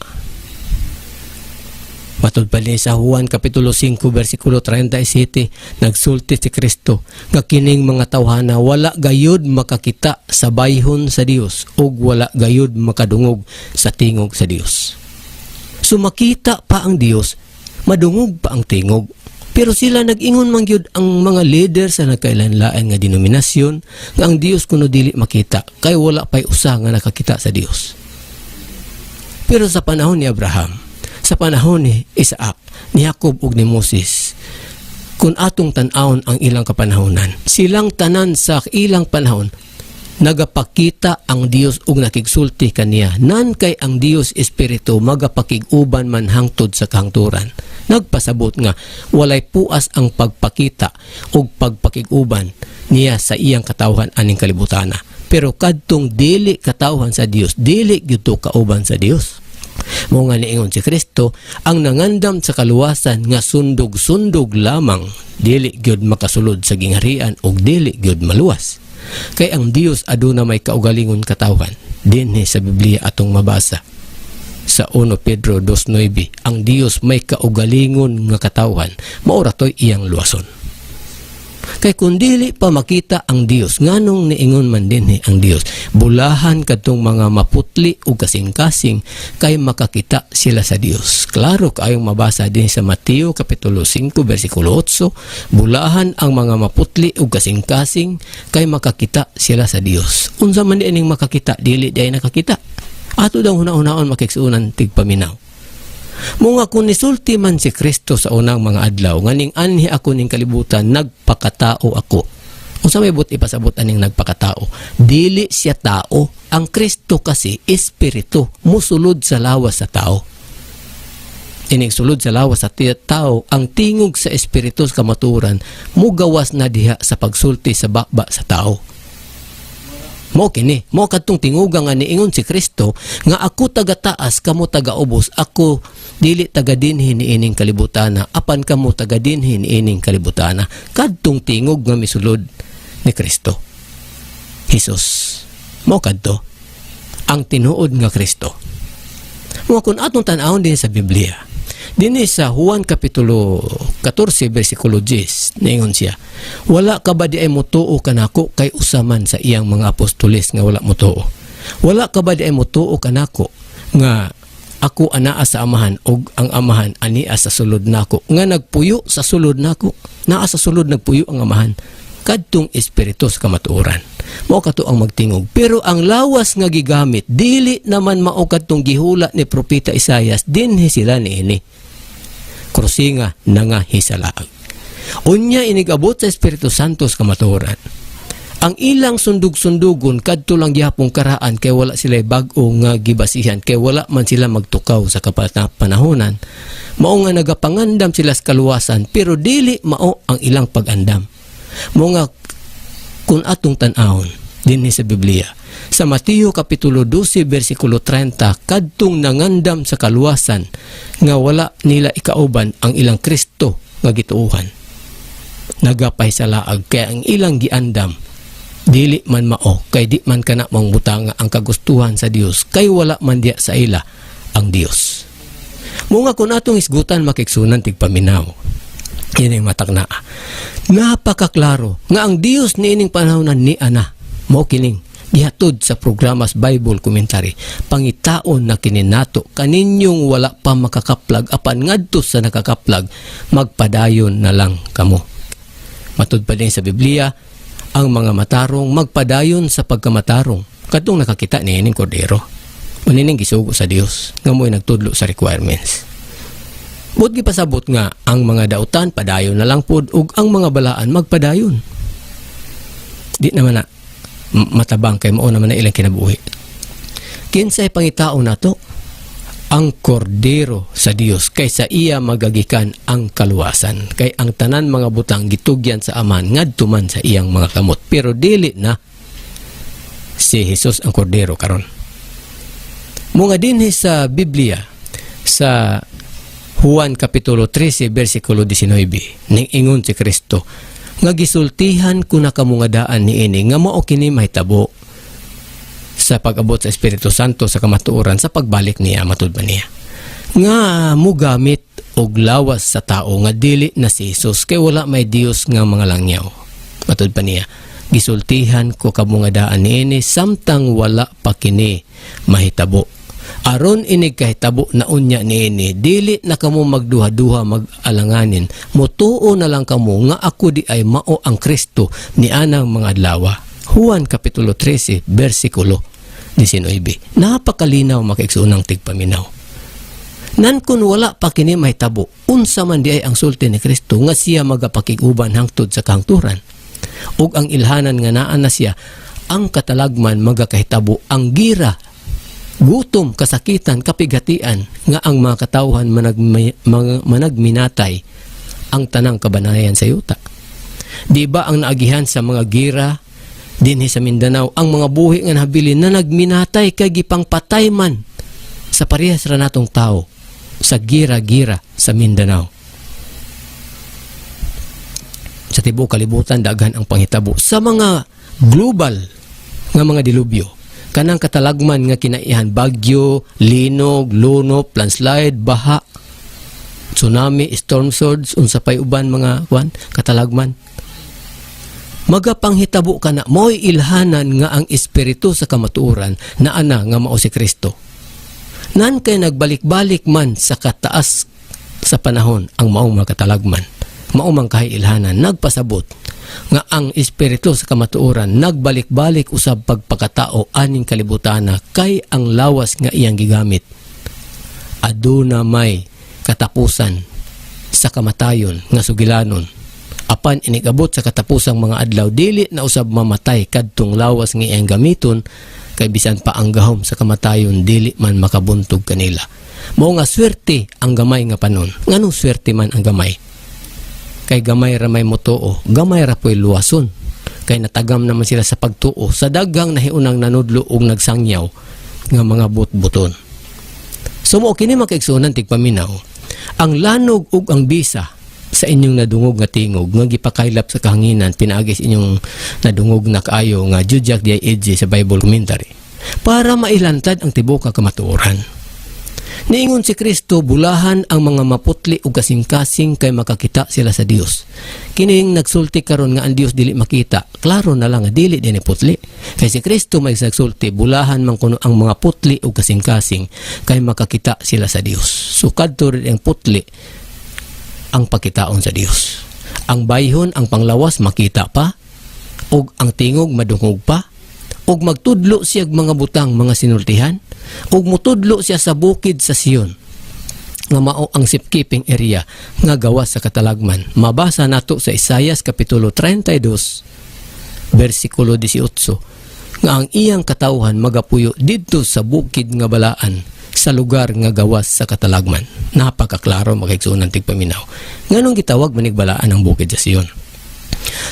Matod pa din sa Juan kapitulo 5 bersikulo 37, nagsulti si Kristo nga kining mga tawhana wala gayud makakita sa bayhon sa Dios ug wala gayud makadungog sa tingog sa Dios. So makita pa ang Dios, madungog pa ang tingog. Pero sila nag-ingon man gyud ang mga leader sa nagkailanlain nga denominasyon nga ang Dios kuno dili makita kay wala pay usa nga nakakita sa Dios. Pero sa panahon ni Abraham, sa panahon ni Isaac, ni Jacob ug ni Moses, Kung atong tan-awon ang ilang kapanahonan, silang tanan sa ilang panahon nagapakita ang Dios ug nakigsulti kaniya. Nan kay ang Dios Espiritu magapakig-uban man hangtod sa kahangturan. Nagpasabot nga walay puas ang pagpakita ug pagpakig-uban niya sa iyang katawhan aning kalibutana. Pero kadtong dili katawhan sa Dios, dili gyud to kauban sa Dios. Mao nga niingon si Kristo, ang nangandam sa kaluwasan nga sundog-sundog lamang, dili gyud makasulod sa gingharian ug dili gyud maluwas. Kay ang Dios aduna may kaugalingon katawhan. Dinhi sa Biblia atong mabasa sa 1 Pedro 2:9, ang Dios may kaugalingon nga katawhan, maura toy iyang luwason. Kay kung dili pa makita ang Dios, nganong niingon man dinhi ang Dios, bulahan kadtong mga maputli ug kasing-kasing kay makakita sila sa Dios. Klaro kaayong mabasa din sa Mateo kapitulo 5 bersikulo 8, bulahan ang mga maputli ug kasing-kasing kay makakita sila sa Dios. Unsa man diining makakita, dili day nakakita. Ato daw huna-hunaon makigsuunan tigpaminaw. Mga kung nisulti man si Kristo sa unang mga adlaw, nganing anhi ako ning kalibutan, nagpakatao ako. Unsa may but ipasabot aning nagpakatao? Dili siya tao. Ang Kristo kasi espiritu, musulod sa lawas sa tao. Ining sulod sa lawas sa tao, ang tingog sa espiritu sa kamaturan, mugawas na diha sa pagsulti sa bakba sa tao. Mo kini, mo kadtong tinguga nga niingon si Kristo nga ako taga-taas, kamo taga-ubos, ako dili taga-dinhi niining kalibutana, apan kamo taga-dinhi niining kalibutana. Kadtong tingog nga misulod ni Kristo. Hesus. Mo kadto ang tinuod nga Kristo. Mo kun atong tan-awon din sa Biblia. Dinhi sa Juan kapitulo 14 bersikulo 10, niingon siya, wala ka ba di ay mutuo kanako kay usaman sa iyang mga apostoles nga wala mutuo? Wala ka ba di ay mutuo kanako nga ako anaa sa amahan ug ang amahan ania sa sulod nako, nga nagpuyo sa sulod nako, naa sa sulod nagpuyo ang amahan. Kadtong espiritu sa kamatuoran. Mao kato ang magtingog. Pero ang lawas nga gigamit, dili naman mao kadtong gihula ni propeta Isaias, dinhi sila niini. Krusinga nga hisalaag. Unya inigabot sa Espiritu Santo sa kamatuoran. Ang ilang sundug-sundugon kadto lang gihapong karaan kay wala sila bag-o nga gibasihan, kay wala man sila magtukaw sa kapanahonan. Mao nga nagapangandam sila sa kaluwasan, pero dili mao ang ilang pag-andam. Mao nga kung atong tan-awon dinhi sa Biblia, sa Mateo kapitulo 12 bersikulo 30, kadtong nangandam sa kaluwasan nga wala nila ikauban ang ilang Kristo nga gituuhan, nagapay sa laag, kaya ang ilang giandam dili man mao, kay di man kana mangbutanga ang kagustuhan sa Dios, kay wala man diya sa ila ang Dios. Mga kung atong isgutan makiksunan tigpaminaw, yun ang matakna. Napakaklaro nga ang Dios niining panahonan ni ana, mo kining gihatod sa programas Bible Commentary, pangitaon na kininato kaninyong wala pa makakaplag, apan ngadto sa nakakaplag magpadayon na lang kamo. Matud pa din sa Biblia, ang mga matarong magpadayon sa pagkamatarong. Kadtong nakakita niining kordero, manining gisugo sa Dios nga mo'y nagtudlo sa requirements. Bud gipasabot nga ang mga dautan padayon na lang pod, ug ang mga balaan magpadayon. Di naman na matabang kay mao naman na ilang kinabuhi. Kinsay pangitao nato? Ang kordero sa Dios, kay sa iya magagikan ang kaluwasan. Kay ang tanan mga butang gitugyan sa aman ngadto man sa iyang mga kamot, pero dili na si Jesus ang kordero karon. Mga dinhi sa Biblia sa Juan kapitulo 13 bersikulo 19, ning ingon si Kristo nga gisultihan ko na kamungadaan niini nga mao kini mahitabo sa pag-abot sa Espiritu Santo sa kamatuoran sa pagbalik niya, matud ba niya nga mugamit og lawas sa tao nga dili na si Jesus, kay wala may Dios nga mga langyaw, matud pa niya. Gisultihan ko kamungadaan niini samtang wala pa kini mahitabo, aron inig kahitabo na unya niini, dili na kamo magduha-duha mag-alanganin, mutuo na lang kamo nga ako di ay mao ang Kristo ni anang mga adlawa. Juan kapitulo 13 bersikulo 19. Napakalinaw makiigsuunang tigpaminaw. Nan kun wala pa kini mahitabo, unsa man di ay ang sulti ni Kristo nga siya magapakiguban hangtod sa kahangturan. Ug ang ilhanan nga naa na siya, ang katalagman magakahitabo, ang gira, gutom, kasakitan, kapigatian nga ang mga katawhan managminatay ang tanang kabanayan sa yuta. Di ba ang naagihan sa mga gira dinhi sa Mindanao, ang mga buhi nga nahabilin na nagminatay kay gipang patay man sa parehas ra natong tao sa gira-gira sa Mindanao. Sa tibuok kalibutan daghan ang panghitabo sa mga global nga mga dilubyo. Kanang katalagman nga kinaihan, bagyo, linog, lunop, landslide, baha, tsunami, storm surge, unsa pay uban mga katalagman. Magapanghitabo ka na, mo'y ilhanan nga ang espiritu sa kamatuoran na ana nga mao si Kristo. Nan kay nagbalik-balik man sa kataas sa panahon ang maong mga katalagman, maumang kahilhanan, nagpasabot nga ang espiritu sa kamatuoran nagbalik-balik usab pagpakatao aning kalibutana kay ang lawas nga iyang gigamit. Aduna may katapusan sa kamatayon nga sugilanon. Apan inigabot sa katapusang mga adlaw, dili na usab mamatay kadtong lawas nga iyang gamiton, kay bisan pa ang gahom sa kamatayon dili man makabuntog kanila. Mao nga swerte ang gamay nga panon. Nganong swerte man ang gamay? Kay gamay ra may motuo, gamay ra po'y luwason. Kay natagam naman sila sa pagtuo sa daghang nahiunang nanudlo ug nagsangyaw nga mga butbuton. So mo kini makaigsunan tigpaminaw, ang lanog ug ang bisa sa inyong nadungog nga tingog nga gipakaylap sa kahanginan, pinaagis inyong nadungog na kaayo nga judyak di edge sa Bible commentary para mailantad ang tibuok nga kamatuoran. Niingon si Kristo, bulahan ang mga maputli ug kasing-kasing kay makakita sila sa Dios. Kining nagsulti karon nga ang Dios dili makita, klaro na lang nga dili dinhi putli. Kay si Kristo may nagsulti, bulahan man kuno ang mga putli ug kasing-kasing kay makakita sila sa Dios. So kadto rin ang putli ang pakitaon sa Dios. Ang bayhon, ang panglawas makita pa, ug ang tingog madungog pa, ug magtudlo siya mga butang mga sinultihan, ug mutudlo siya sa bukid sa Sion nga mao ang safekeeping area nga gawas sa katalagman. Mabasa nato sa Isaias kapitulo 32 bersikulo 18 nga ang iyang katawhan magapuyo didto sa bukid nga balaan sa lugar nga gawas sa katalagman. Napakaklaro makaigsunan tigpaminaw. Nganong gitawag manigbalaan ang bukid sa Sion?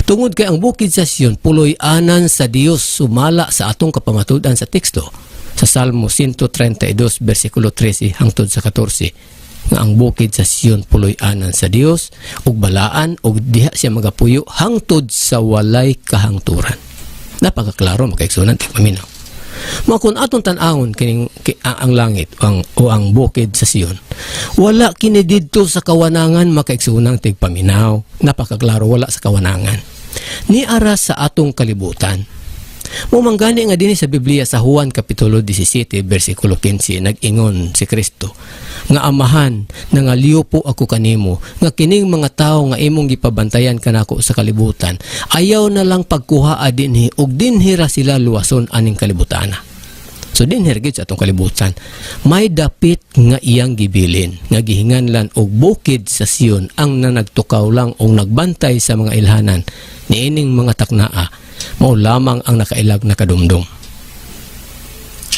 Tungod kay ang bukid sa Sion puloy-anan sa Dios, sumala sa atong kapamatud-an sa teksto sa Salmo 132 bersikulo 13 hangtod sa 14 nga ang bukid sa Sion puloy-anan sa Dios ug balaan ug diha siya magapuyo hangtod sa walay kahangturan. Napakaklaro makaigsunan tigpaminaw. Makon atong tan-awon kining ang langit o ang bukid sa Sion, wala kini didto sa kawanangan makaigsunang tigpaminaw. Napakaklaro, wala sa kawanangan. Ni ara sa atong kalibutan. Mumanggani nga dinhi sa Biblia sa Juan kapitulo 17 bersikulo 15 nag-ingon si Kristo nga amahan nangaliw po ako kanimo nga kining mga tawo nga imong gipabantayan kanako sa kalibutan ayaw na lang pagkuhaa dinhi ug dinhi ra sila luwason aning kalibutana. So dinhi ra gid sa atong kalibutan may dapit nga iyang gibilin nga gihinganlan og bukid sa Sion ang nanagtukaw lang og nagbantay sa mga ilhanan niining mga taknaa mao lamang ang nakailag na kadumdum.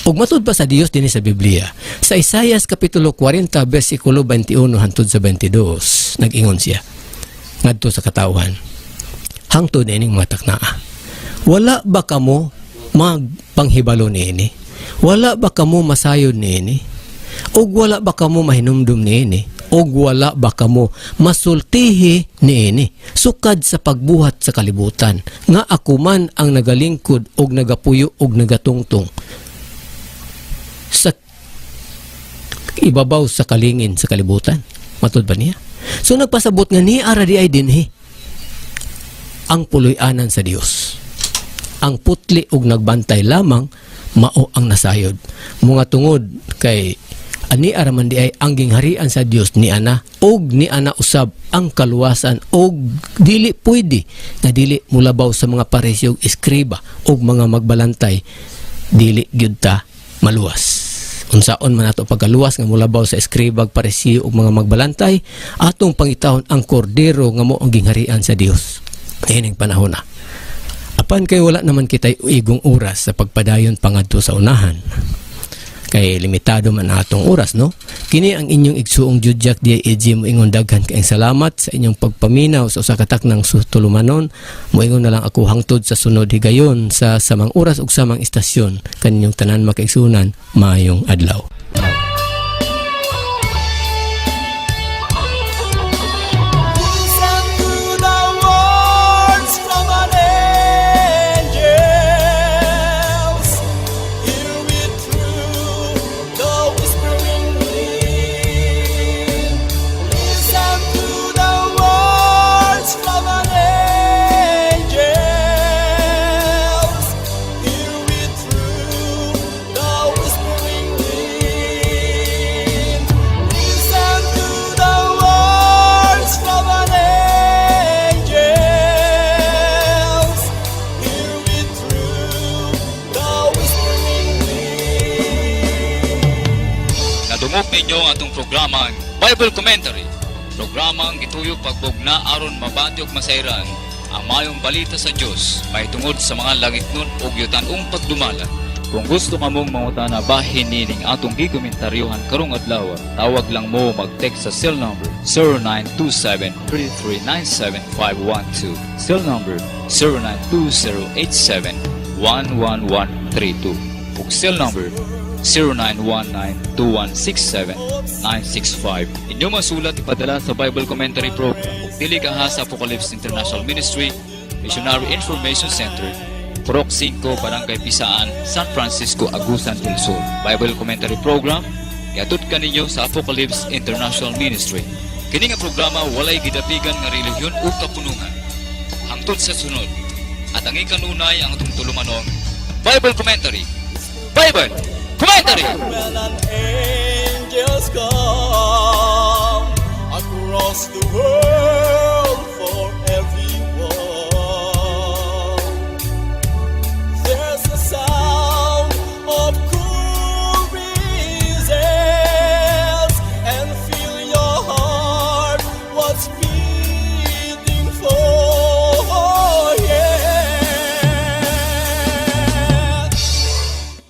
Ug matud pa sa Dios dinhi sa Biblia sa Isaias kapitulo 40 bersikulo 21 hangtod sa 22 nag-ingon siya ngadto sa katawhan hangtod ining mga taknaa, wala ba kamo magpanghibalo niini? Wala ba kamo masayod niini? Ug wala ba kamo mahinumdum niini? Ug wala ba kamo masultihi niini? Sukad sa pagbuhat sa kalibutan nga ako man ang nagalingkod ug nagapuyo ug nagatungtong sa ibabaw sa kalingin sa kalibutan. Matud ba niya? So nagpasabot nga ni ara di ay dinhi ang puloy-anan sa Dios. Ang putli ug nagbantay lamang mao ang nasayod. Mga tungod kay ani araman di ay ang gingharian sa Dios ni ana og ni ana usab ang kaluwasan og dili pwede na dili mulabaw sa mga paresyog eskriba og mga magbalantay dili gyud ta maluwas Unsaon man ato pagaluwas nga mulabaw sa eskribag, parisiyo ug mga magbalantay, atong pangitahon ang kordero nga mo ang gingharian sa Dios. Ining panahon na. Apan kay wala naman kitay igong oras sa pagpadayon pangadto sa unahan. Kay limitado man atong oras, no? Kini ang inyong igsuong judyak di EG mo ingon daghan kaayong salamat sa inyong pagpaminaw sa usa ka taknang tulumanon. Moingon na lang ako hangtod sa sunod higayon sa samang oras ug samang istasyon kaninyong tanan makaigsunan. Maayong adlaw. Listen to the words from an angels. Hear it through the whispering wind. Listen to the words from an angels. Hear it through the whispering wind. Listen to the words from an angels. Hear it through the whispering wind. Nadungog ninyo ang atong programang Bible Commentary. Programang gituyo pagbugna aron mabati ug masayran ang mayong balita sa Dios mahitungod sa mga langit nun ug yutan-ong pagdumala. Kung gusto ka mong mangutana bahin nining atong gikomentaryohan karong adlaw, tawag lang mo mag-text sa cell number 0927-3397-512, cell number 092087-11132, ug cell number 0919-2167-965. Inyo masulat ipadala sa Bible Commentary Program ug dili kaha sa Apocalypse International Ministry, Missionary Information Center, Purok 5, Barangay Pisaan, San Francisco, Agusan del Sur. Bible Commentary Program, iatod ka ninyo sa Apocalypse International Ministry. Kini nga programa walay gidapigan nga relihiyon o kapunungan. Hangtod sa sunod, at ang ikanunay ang atong tulumanong Bible Commentary. Bible Commentary! When an angel